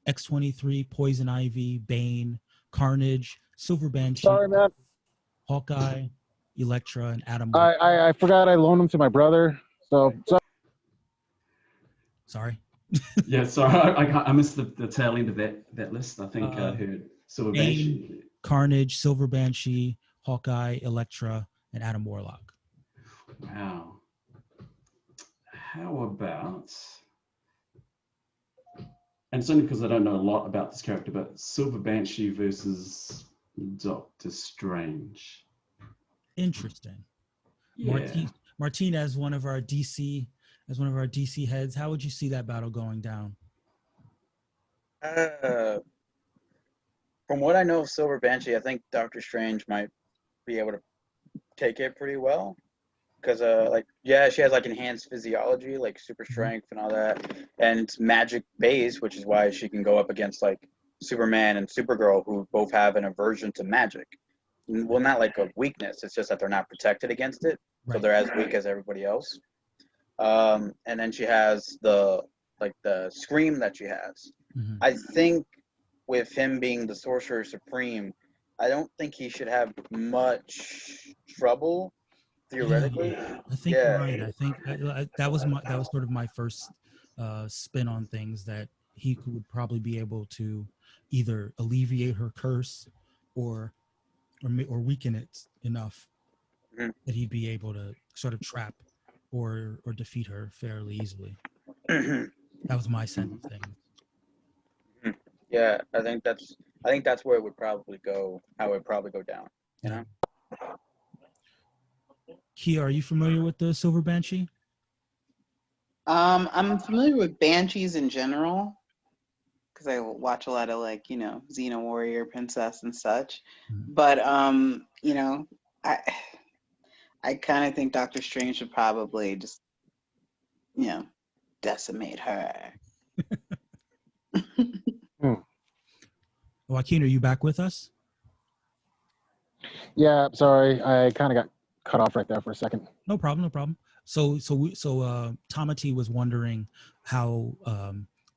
X-23, Poison Ivy, Bane, Carnage, Silver Banshee, Sorry, man. Hawkeye, Elektra, and Adam. I forgot I loaned them to my brother. So sorry. Yeah, sorry, I missed the tail end of that list. I think I heard Silver Banshee, Carnage, Silver Banshee, Hawkeye, Elektra, and Adam Warlock. Wow. How about, and it's only because I don't know a lot about this character, but Silver Banshee versus Doctor Strange. Interesting. Yeah. Martin, as one of our DC heads, how would you see that battle going down? From what I know of Silver Banshee, I think Doctor Strange might be able to take it pretty well. Because, she has, enhanced physiology, super strength and all that. And it's magic-based, which is why she can go up against, Superman and Supergirl, who both have an aversion to magic. Well, not a weakness. It's just that they're not protected against it. Right. So they're as weak as everybody else. And then she has the scream that she has. Mm-hmm. I think with him being the Sorcerer Supreme, I don't think he should have much trouble. Theoretically, I think you're right. I think that was sort of my first spin on things, that he would probably be able to either alleviate her curse or weaken it enough that he'd be able to sort of trap or defeat her fairly easily. That was my sense of things. Yeah, I think that's where it would probably go. How it would probably go down. You know. Kia, are you familiar with the Silver Banshee? I'm familiar with banshees in general because I watch a lot of Xena Warrior Princess and such. Mm-hmm. But I kind of think Doctor Strange should probably just decimate her. Joaquin, are you back with us? Yeah, sorry, I kind of got cut off right there for a second. No problem. So Tamati was wondering how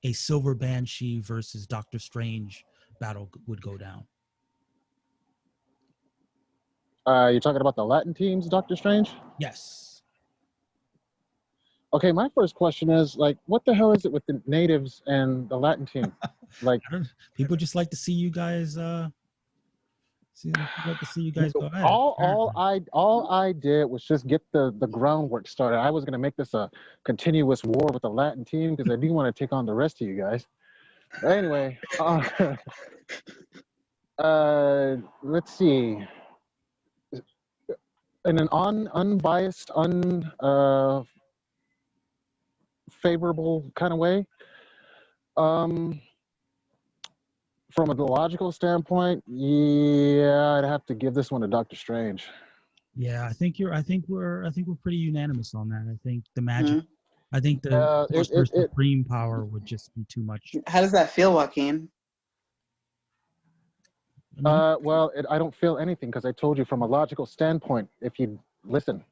a Silver Banshee versus Doctor Strange battle would go down. You're talking about the Latin teams, Doctor Strange? Yes. Okay, my first question is what the hell is it with the natives and the Latin team? People just like to see you guys. Go ahead. All I did was just get the groundwork started. I was going to make this a continuous war with the Latin team because I do want to take on the rest of you guys. But anyway, let's see. In an unbiased, favorable kind of way, from a logical standpoint, yeah, I'd have to give this one to Doctor Strange. Yeah, I think we're pretty unanimous on that. I think the magic, I think the supreme power would just be too much. How does that feel, Joaquin? Well, I don't feel anything because I told you from a logical standpoint, if you listen.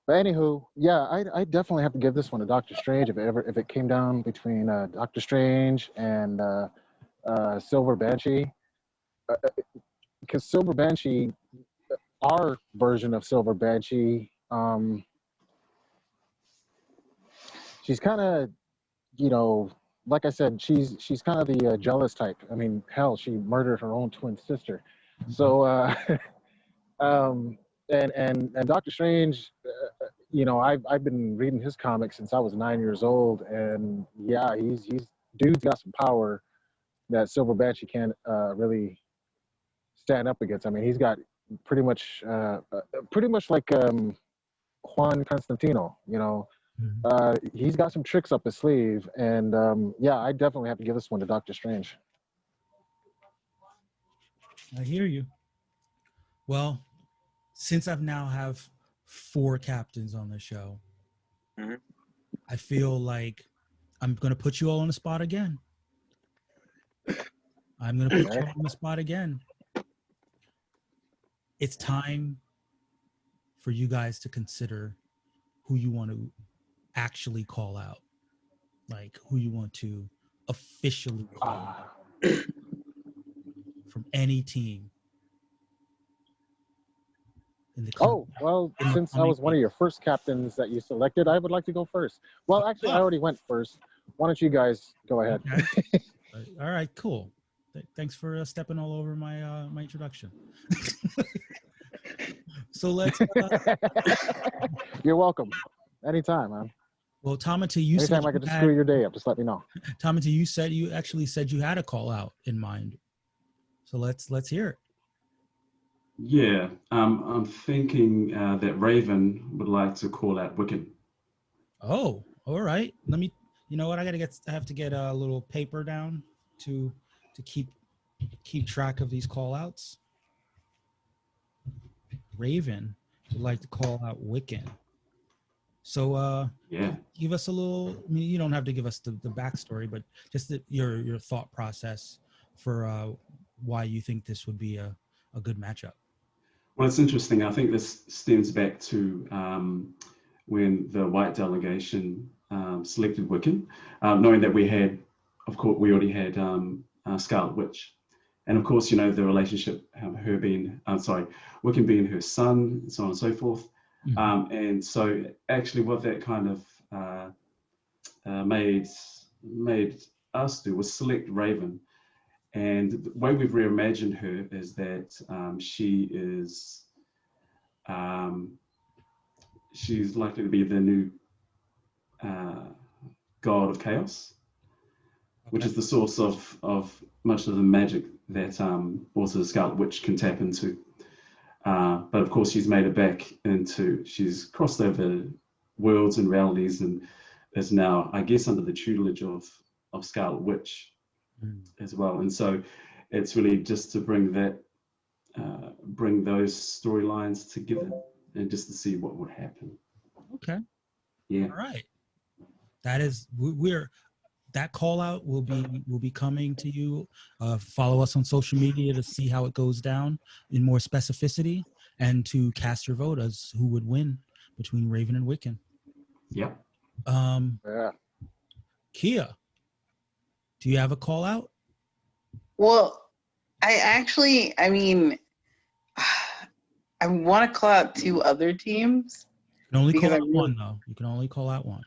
But anywho, yeah, I definitely have to give this one to Doctor Strange if it came down between Doctor Strange and Silver Banshee, because Silver Banshee, our version of Silver Banshee, she's kind of, like I said, she's kind of the jealous type. I mean, hell, she murdered her own twin sister. So, and Doctor Strange, I've been reading his comics since I was 9 years old, and yeah, he's dude's got some power that Silver Banshee can't really stand up against. I mean, he's got pretty much like Juan Constantino, he's got some tricks up his sleeve, and yeah, I definitely have to give this one to Doctor Strange. I hear you. Well, since I've now have 4 captains on the show, I feel like I'm going to put you all on the spot again. it's time for you guys to consider who you want to actually call out, like who you want to officially call out from any team. Since I was one of your first captains that you selected, I would like to go first. Well, actually, I already went first. Why don't you guys go ahead? Okay. All right, cool. Thanks for stepping all over my my introduction. So let's. You're welcome. Anytime, man. Well, Tamati, you Anytime said I get to screw your day up, just let me know. Tamati, you actually said you had a call out in mind. So let's hear it. Yeah, I'm thinking that Raven would like to call out Wiccan. Oh, all right. Let me. You know what? I have to get a little paper down to keep track of these call outs. Raven would like to call out Wiccan. So Yeah. give us a little. I mean, you don't have to give us the backstory, but just your thought process for why you think this would be a good matchup. Well, it's interesting. I think this stems back to when the white delegation selected Wiccan, knowing that we already had Scarlet Witch. And of course, you know, the relationship, Wiccan being her son, and so on and so forth. Mm-hmm. And so actually what that kind of made us do was select Raven. And the way we've reimagined her is that she's likely to be the new god of chaos, which is the source of much of the magic that also the Scarlet Witch can tap into. But of course, she's made it back she's crossed over worlds and realities and is now, I guess, under the tutelage of Scarlet Witch as well. And so it's really just to bring those storylines together and just to see what would happen. Okay. Yeah. All right. That call out will be coming to you. Follow us on social media to see how it goes down in more specificity and to cast your vote as who would win between Raven and Wiccan. Yep. Yeah. Kia, do you have a call out? Well, I want to call out two other teams. You can only call out one, though. You can only call out one.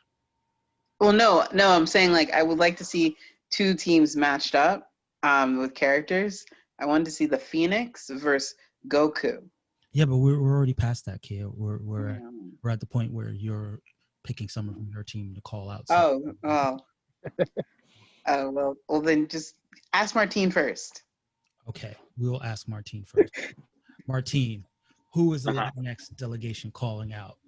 Well, no, I'm saying like I would like to see two teams matched up with characters. I wanted to see the Phoenix versus Goku. Yeah, but we're already past that, Kia. We're at the point where you're picking someone from your team to call out. So. Well, then just ask Martine first. Okay, we will ask Martine first. Martine, who is the Latinx delegation calling out?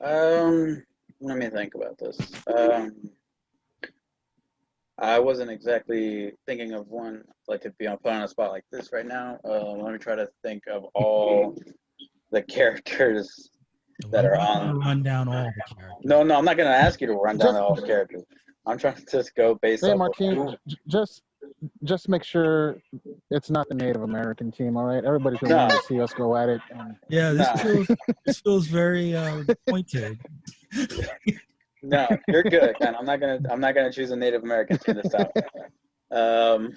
Let me think about this. I wasn't exactly thinking of one, like to be put on a spot like this right now. Let me try to think of all the characters that are on. Run down all the characters. No, I'm not going to ask you to run down all the characters. I'm trying to just go based on. Hey, Martine, just make sure it's not the Native American team, all right? Everybody's going to want to see us go at it. Yeah, this feels very pointed. No, you're good, man. I'm not gonna choose a Native American team this time. I'm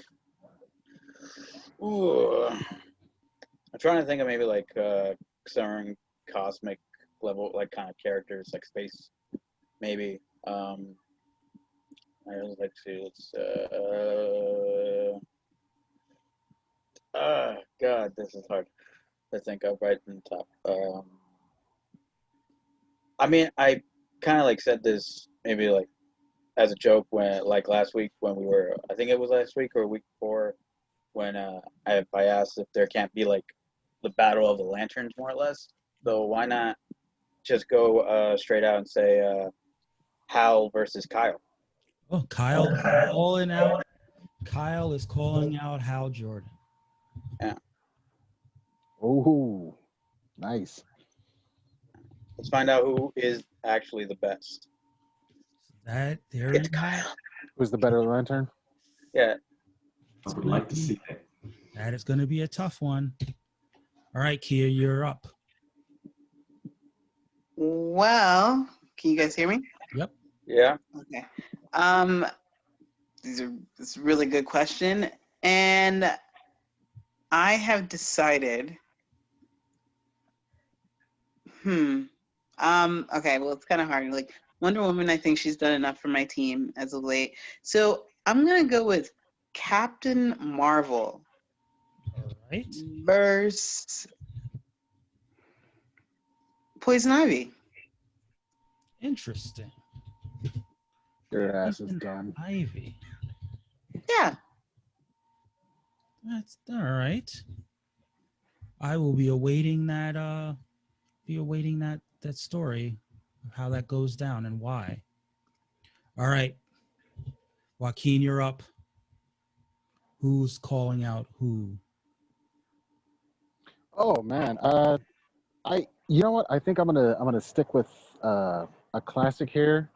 trying to think of maybe like some cosmic level, like kind of characters, like space, maybe. I was like, God, this is hard to think of right in the top. I mean, I kind of like said this maybe like as a joke when like last week when we were, I think it was last week or a week before, when I asked if there can't be like the battle of the lanterns more or less. So why not just go straight out and say Hal versus Kyle? Oh, Kyle calling out. Kyle is calling out Hal Jordan. Yeah. Oh, nice. Let's find out who is actually the best. It's Kyle. Who's the better lantern? Yeah. I would like to see that. That is going to be a tough one. All right, Kia, you're up. Well, can you guys hear me? Yep. Yeah. Okay. This is a really good question. And I have decided, okay, well, it's kind of hard. Like Wonder Woman, I think she's done enough for my team as of late. So I'm going to go with Captain Marvel. All right. Versus Poison Ivy. Interesting. Your ass is Poison done. Ivy. Yeah. That's all right. I will be awaiting that that story of how that goes down and why. All right. Joaquin, you're up. Who's calling out who? Oh man. You know what? I think I'm gonna stick with a classic here.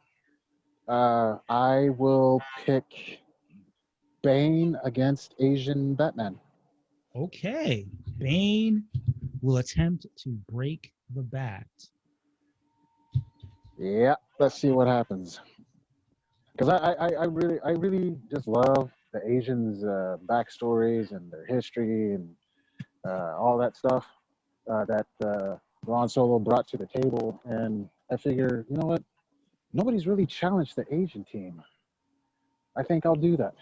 I will pick Bane against Asian Batman. Okay. Bane will attempt to break the bat. Yeah, let's see what happens. Because I really just love the Asians' backstories and their history and all that stuff that Ron Solo brought to the table. And I figure, you know what? Nobody's really challenged the Asian team. I think I'll do that.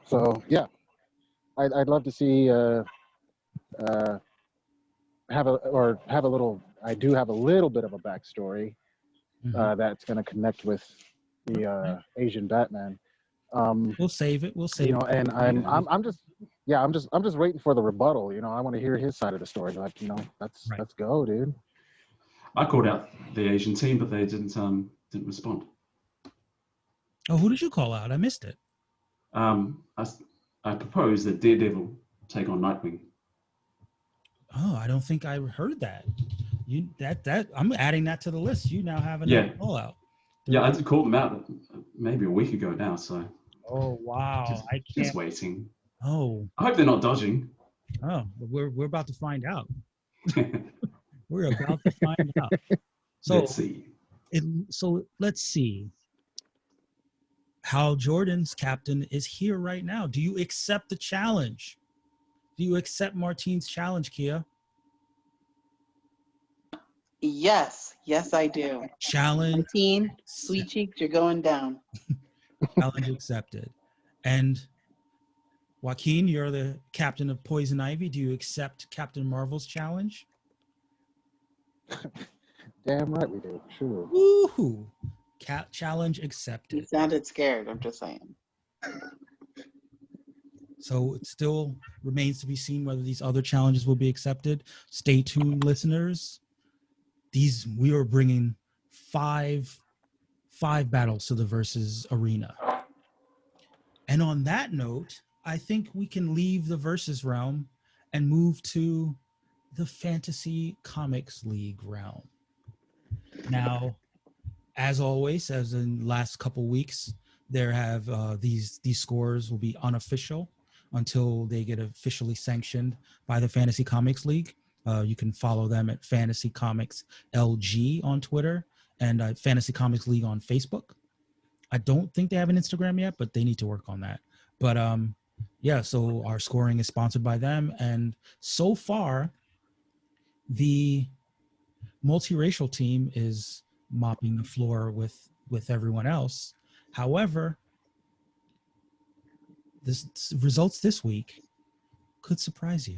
So yeah, I'd love to see have a little. I do have a little bit of a backstory that's going to connect with the Asian Batman. We'll save it. We'll save it. And I'm just waiting for the rebuttal. I want to hear his side of the story. Like, let's go, dude. I called out the Asian team, but they didn't respond. Oh, who did you call out? I missed it. I proposed that Daredevil take on Nightwing. Oh, I don't think I heard that. I'm adding that to the list. You now have another call out. Yeah, I called them out maybe a week ago now. So. Oh wow! Just waiting. Oh. I hope they're not dodging. Oh, we're about to find out. We're about to find out. So let's see. Let's see. Hal Jordan's captain is here right now. Do you accept the challenge? Do you accept Martine's challenge, Kia? Yes, I do. Challenge. Martine, sweet cheeks, you're going down. Challenge accepted. And Joaquin, you're the captain of Poison Ivy. Do you accept Captain Marvel's challenge? Damn right we do. Sure. Woohoo! Challenge accepted. You sounded scared. I'm just saying. So it still remains to be seen whether these other challenges will be accepted. Stay tuned, listeners. We are bringing five battles to the Versus arena. And on that note, I think we can leave the Versus realm and move to the Fantasy Comics League realm. Now, as always, as in the last couple weeks, there have these scores will be unofficial until they get officially sanctioned by the Fantasy Comics League. You can follow them at Fantasy Comics LG on Twitter and Fantasy Comics League on Facebook. I don't think they have an Instagram yet, but they need to work on that. But so our scoring is sponsored by them. And so far, the multiracial team is mopping the floor with everyone else. However, this results this week could surprise you.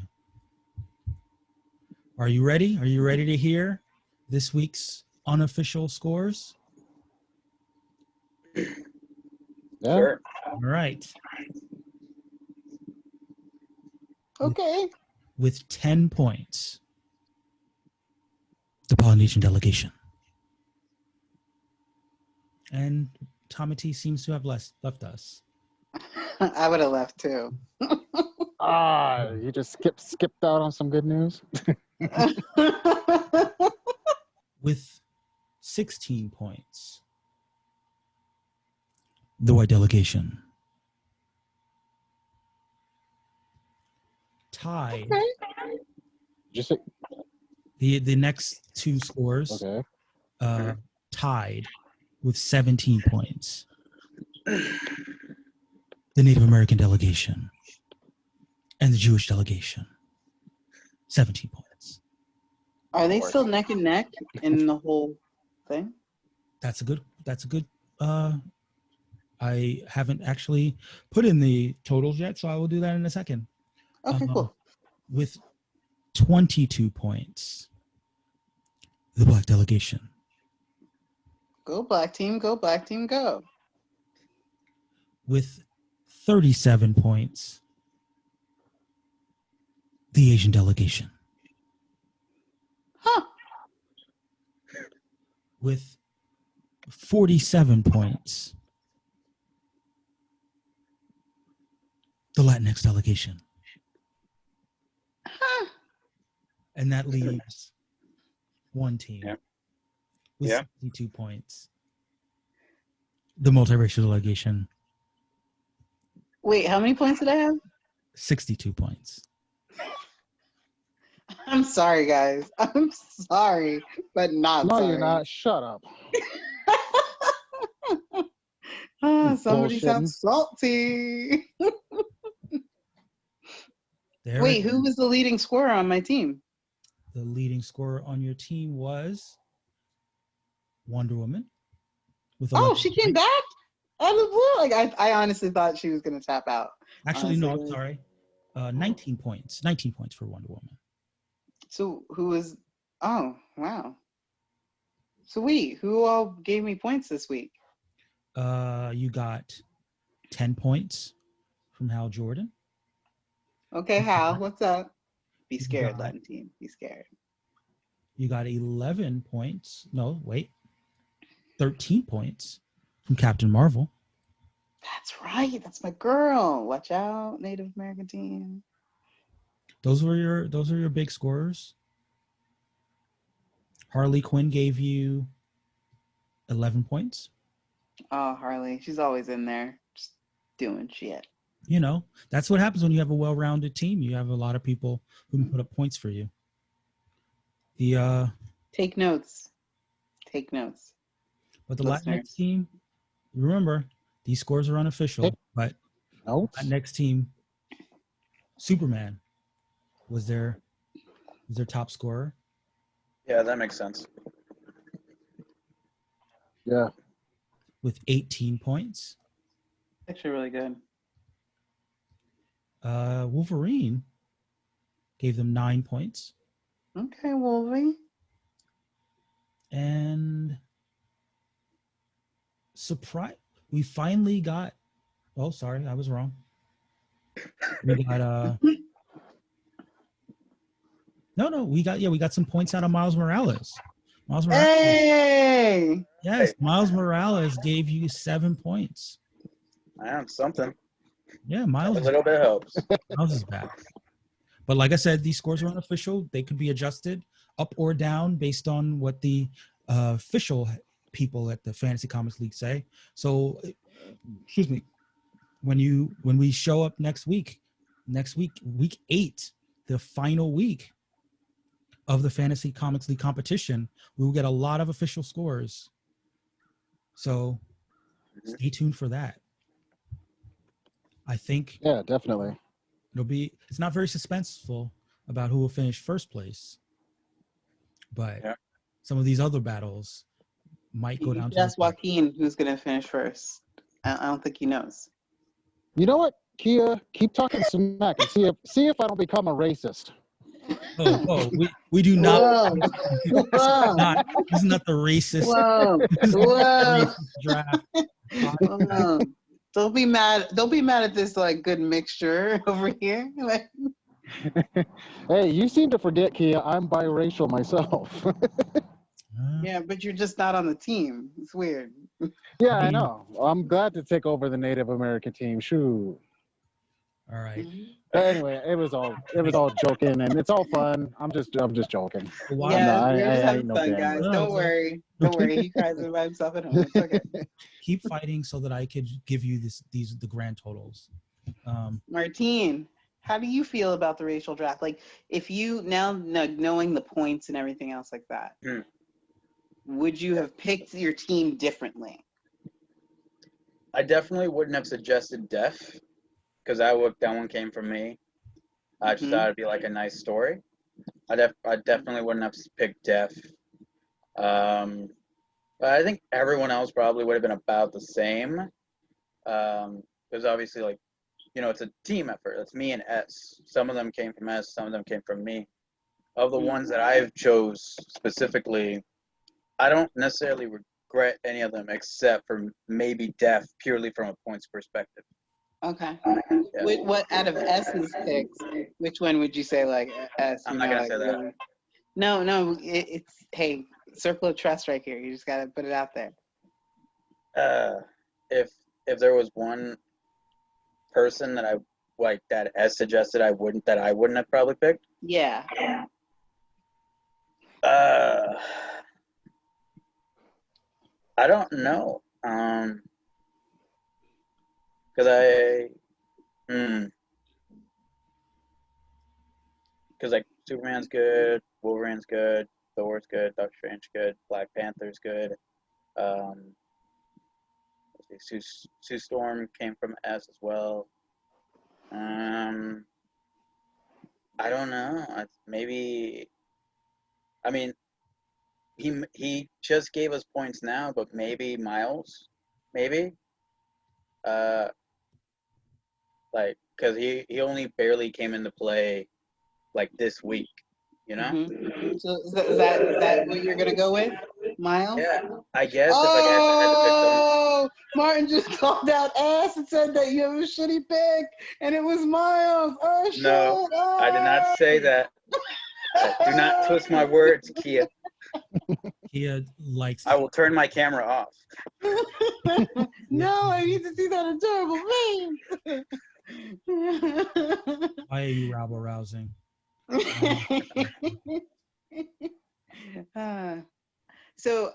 Are you ready? Are you ready to hear this week's unofficial scores? Yeah. Sure. All right. Okay. With 10 points, the Polynesian delegation. And Tamati seems to have left us. I would have left too. You just skipped out on some good news. With 16 points, the white delegation. tied. Okay. Just The next two scores okay. tied with 17 points. The Native American delegation and the Jewish delegation, 17 points. Are they still neck and neck in the whole thing? That's a good I haven't actually put in the totals yet, so I will do that in a second. Okay, cool. With 22 points, the Black delegation. Go Black team, go Black team, go. With 37 points, the Asian delegation. Huh. With 47 points, the Latinx delegation. Huh. And that leaves one team with 62 points. The multiracial delegation. Wait, how many points did I have? 62 points. I'm sorry, guys. I'm sorry, but not No, sorry. you're not. Shut up. Somebody sounds salty. Wait, who was the leading scorer on my team? The leading scorer on your team was Wonder Woman. With she came back out of the blue. Like I honestly thought she was gonna tap out. Actually, no, I'm sorry. 19 points. 19 points for Wonder Woman. So who was? Oh wow. So wait, who all gave me points this week? You got 10 points from Hal Jordan. Okay, Hal, what's up? Be scared, Latin team. Be scared. You got 11 points. No, wait. 13 points from Captain Marvel. That's right. That's my girl. Watch out, Native American team. Those are your big scorers. Harley Quinn gave you 11 points. Oh, Harley. She's always in there just doing shit. You know, that's what happens when you have a well-rounded team. You have a lot of people who can put up points for you. Take notes. Take notes. But the Latinx team, remember, these scores are unofficial, but Latinx team, Superman was their top scorer. Yeah, that makes sense. Yeah. With 18 points. Actually really good. Wolverine gave them 9 points. Okay, Wolverine. And surprise, we finally got. Oh, sorry, I was wrong. We got we got some points out of Miles Morales. Hey! Yes, Miles Morales gave you 7 points. Man, something. Yeah, Miles. A little bit helps. Miles is back. But like I said, these scores are unofficial. They could be adjusted up or down based on what the official people at the Fantasy Comics League say. So, excuse me, when we show up next week, week 8, the final week of the Fantasy Comics League competition, we will get a lot of official scores. So stay tuned for that. I think. Yeah, definitely. It's not very suspenseful about who will finish first place, but some of these other battles might go down to. That's Joaquin who's going to finish first. I don't think he knows. You know what, Kia? Keep talking smack and see if I don't become a racist. We do not. This is not the racist. Whoa. Draft. Whoa. Don't be mad at this like good mixture over here. Hey, you seem to forget, Kia, I'm biracial myself. Yeah, but you're just not on the team. It's weird. Yeah, I know. I'm glad to take over the Native American team. Shoot. All right. But anyway, it was all joking, and it's all fun. I'm just joking. Yeah, we're just having fun, guys. Don't worry. He cries by himself at home. It's okay. Keep fighting so that I could give you the grand totals. Martine, How do you feel about the racial draft? Like, if you now knowing the points and everything else like that, would you have picked your team differently? I definitely wouldn't have suggested Def, because that one came from me. I just thought it'd be like a nice story. I definitely wouldn't have picked Def. But I think everyone else probably would have been about the same. Because obviously, like, you know, it's a team effort. It's me and S. Some of them came from S, some of them came from me. Of the ones that I've chose specifically, I don't necessarily regret any of them except for maybe Def, purely from a points perspective. Okay. Yeah. What out of S's picks, which one would you say, like, S? I'm not going to say that. Really? No, it's, hey, circle of trust right here. You just got to put it out there. If there was one person that that S suggested I wouldn't have probably picked. Yeah. I don't know. Because like Superman's good, Wolverine's good, Thor's good, Doctor Strange good, Black Panther's good. Sue Storm came from S as well. I don't know. Maybe. I mean, he just gave us points now, but maybe Miles, maybe. Like, because he only barely came into play, like, this week, you know. So is that what you're gonna go with, Miles? Yeah, I guess if I had to pick someone. Martin just called out ass and said that you have a shitty pick, and it was Miles. Oh shit! No, I did not say that. Do not twist my words, Kia. Kia likes. I will turn my camera off. No, I need to see that adorable face. Why are you rabble rousing? So,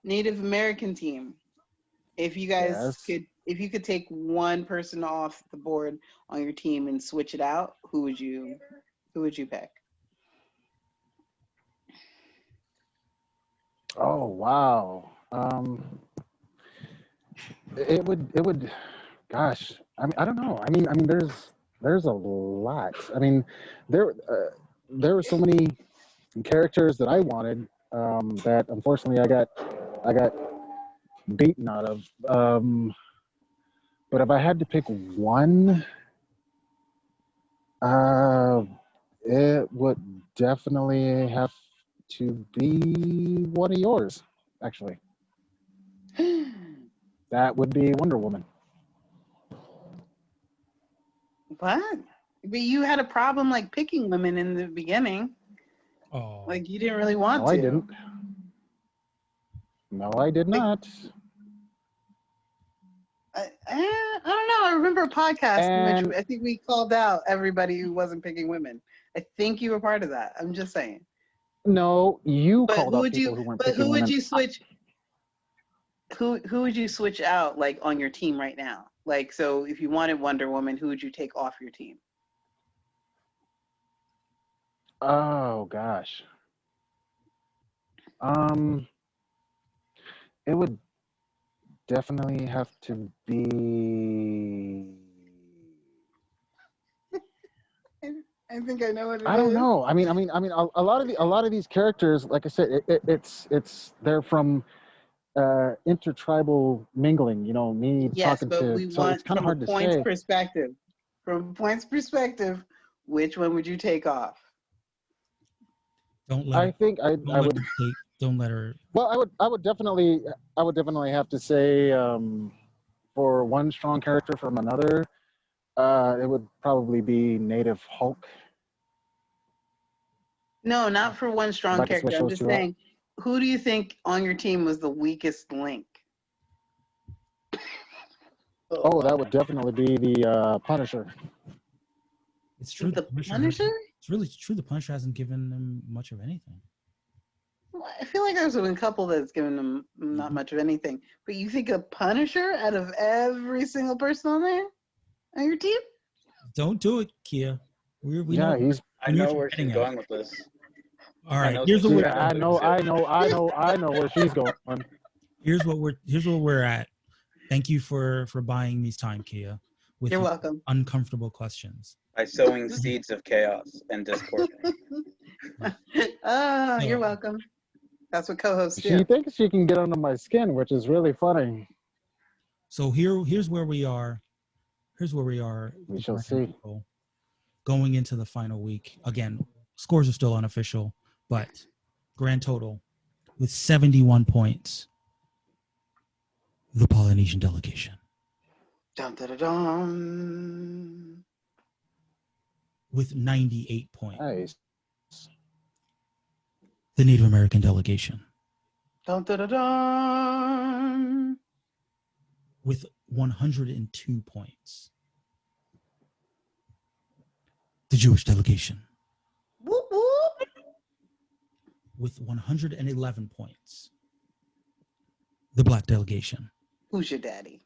Native American team, if you guys if you could take one person off the board on your team and switch it out, who would you pick? Oh wow. It would. Gosh. I mean, I don't know. I mean, there's a lot. I mean, there were so many characters that I wanted that unfortunately I got beaten out of. But if I had to pick one, it would definitely have to be one of yours, actually. That would be Wonder Woman. What? But you had a problem like picking women in the beginning. Oh. Like you didn't really want to. I didn't. No, I did not. I don't know. I remember a podcast in which I think we called out everybody who wasn't picking women. I think you were part of that. I'm just saying. No, you called out people who weren't picking women. But who would you switch? Who would you switch out like on your team right now? Like, so if you wanted Wonder Woman, who would you take off your team? Oh gosh. It would definitely have to be. I think I know what it is. I don't know. I mean, a lot of these characters, like I said, it's they're from intertribal mingling. You know, me talking to. So it's kind of hard to say. From points perspective, which one would you take off? Don't let. I think I would. Don't let her. Well, I would definitely have to say for one strong character from another, it would probably be Native Hulk. No, not for one strong character. I'm just saying, who do you think on your team was the weakest link? Oh, that would definitely be the Punisher. It's true. The Punisher? It's really true. The Punisher hasn't given them much of anything. I feel like there's been a couple that's given them not much of anything. But you think a Punisher out of every single person on there? On your team? Don't do it, Kia. We Yeah, know. I know where she's going with this. All I right. know Here's what she's we're trying I to know where she's going. here's what we're at. Thank you for buying me time, Kia. With You're welcome. uncomfortable questions. By sowing seeds of chaos and discord. You're welcome. That's what co-hosts do. She thinks she can get under my skin, which is really funny. So here's where we are. Here's where we are. We shall see. Going into the final week. Again, scores are still unofficial, but grand total with 71 points. The Polynesian delegation. Dun, dun, dun, dun. With 98 points. Nice. The Native American delegation. Dun, dun, dun, dun. With 102 points. The Jewish delegation. Whoop, whoop. With 111 points. The Black delegation. Who's your daddy?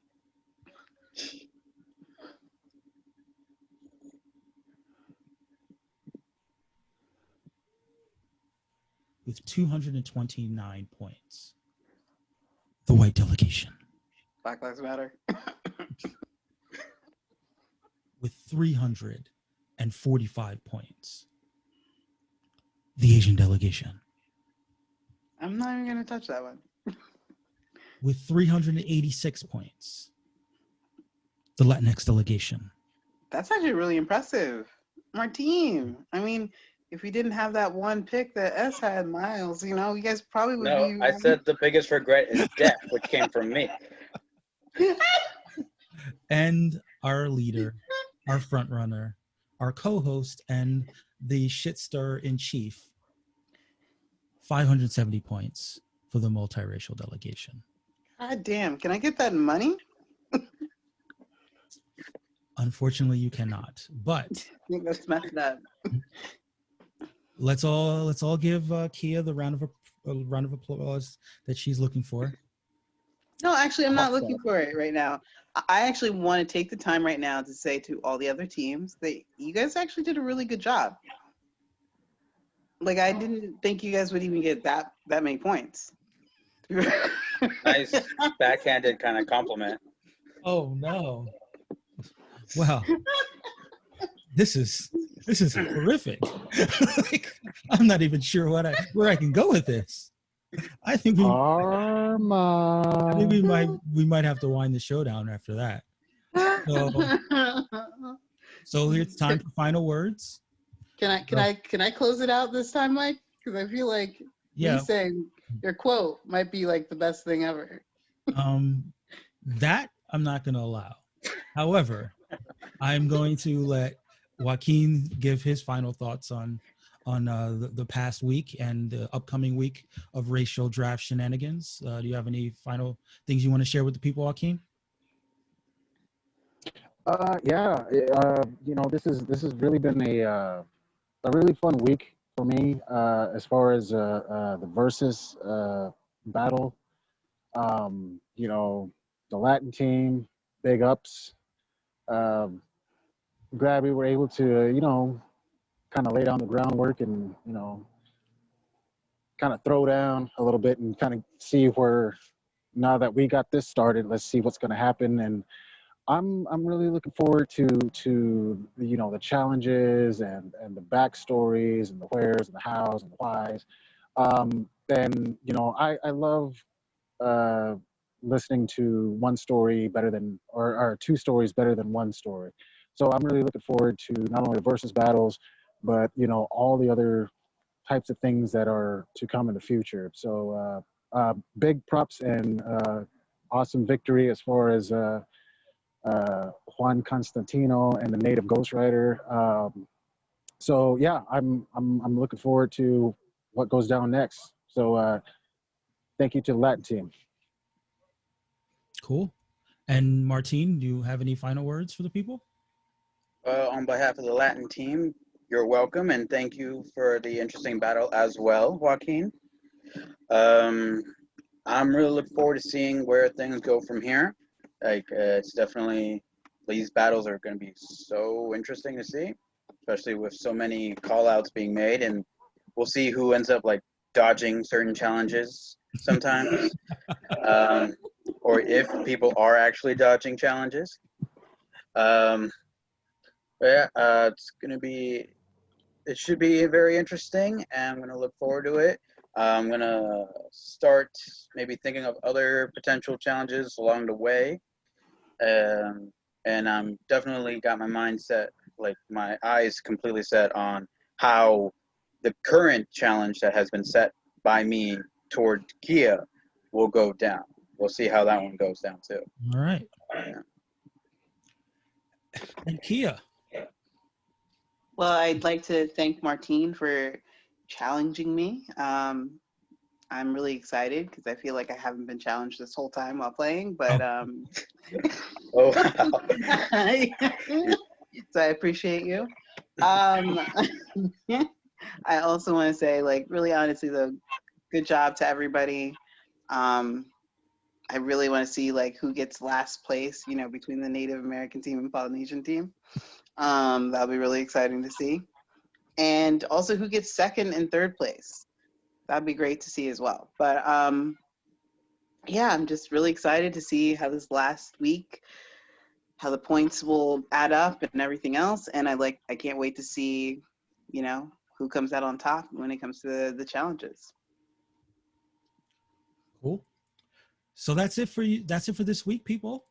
With 229 points. The white delegation. Black Lives Matter. With 345 points. The Asian delegation. I'm not even going to touch that one. With 386 points. The Latinx delegation. That's actually really impressive. Martine, I mean, if we didn't have that one pick that S had, Miles, you know, you guys probably would be... No, I said the biggest regret is death, which came from me. And our leader, our front runner, our co-host, and the shitstir in chief, 570 points for the multiracial delegation. God damn, can I get that in money? Unfortunately, you cannot. But Let's mess it up. let's all give Kia the round of applause that she's looking for. No, actually, I'm not looking for it right now. I actually want to take the time right now to say to all the other teams that you guys actually did a really good job. Like, I didn't think you guys would even get that many points. Nice backhanded kind of compliment. Oh no! Wow, this is horrific. Like, I'm not even sure where I can go with this. I think we might have to wind the show down after that. So it's time for final words. Can I close it out this time, Mike? Because I feel like you saying your quote might be like the best thing ever. That I'm not going to allow. However, I'm going to let Joaquin give his final thoughts on the past week and the upcoming week of racial draft shenanigans. Do you have any final things you want to share with the people, Joaquin? You know, this has really been a really fun week for me as far as the versus battle. You know, the Latin team, big ups. Glad we were able to, you know, kind of lay down the groundwork and, you know, kind of throw down a little bit and kind of see where, now that we got this started, let's see what's going to happen. And I'm really looking forward to you know, the challenges and the backstories and the wheres and the hows and the whys. And you know, I love listening to one story better than or two stories better than one story. So I'm really looking forward to not only the versus battles, but you know, all the other types of things that are to come in the future. So big props and awesome victory as far as Juan Constantino and the native ghostwriter. So yeah, I'm looking forward to what goes down next. So thank you to the Latin team. Cool. And Martine, do you have any final words for the people? On behalf of the Latin team, you're welcome, and thank you for the interesting battle as well, Joaquin. I'm really looking forward to seeing where things go from here. Like, it's definitely these battles are going to be so interesting to see, especially with so many call outs being made, and we'll see who ends up like dodging certain challenges sometimes, or if people are actually dodging challenges. But yeah, it should be very interesting, and I'm going to look forward to it. I'm going to start maybe thinking of other potential challenges along the way. And I'm definitely got my mind set, like my eyes completely set on how the current challenge that has been set by me toward Kia will go down. We'll see how that one goes down too. All right. Yeah. And Kia. Well, I'd like to thank Martine for challenging me. I'm really excited because I feel like I haven't been challenged this whole time while playing, but Oh wow. So I appreciate you. I also want to say, like, really honestly, though, good job to everybody. I really want to see like who gets last place, you know, between the Native American team and Polynesian team. That'll be really exciting to see. And also who gets second and third place. That'd be great to see as well. But yeah, I'm just really excited to see how this last week, how the points will add up and everything else. And I can't wait to see, you know, who comes out on top when it comes to the challenges. Cool. So that's it for you. That's it for this week, people.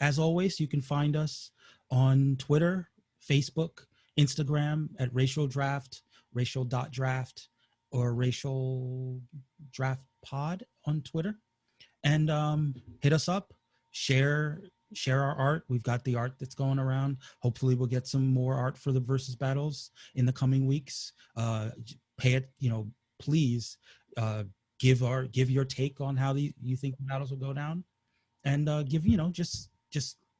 As always, you can find us on Twitter, Facebook, Instagram at Racial Draft, racial.draft, or Racial Draft Pod on Twitter. And hit us up, share our art. We've got the art that's going around. Hopefully we'll get some more art for the versus battles in the coming weeks. Pay it, you know, please give your take on how you think the battles will go down, and give, you know, just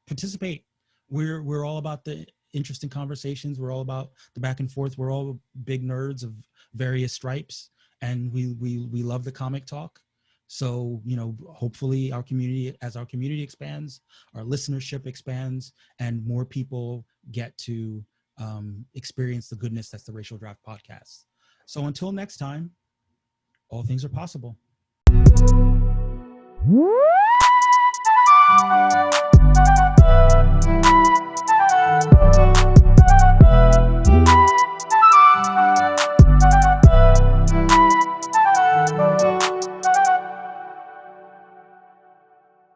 participate. We're all about the interesting conversations. We're all about the back and forth. We're all big nerds of various stripes, and we love the comic talk. So, you know, hopefully as our community expands, our listenership expands, and more people get to experience the goodness that's the Racial Draft Podcast. So until next time, all things are possible.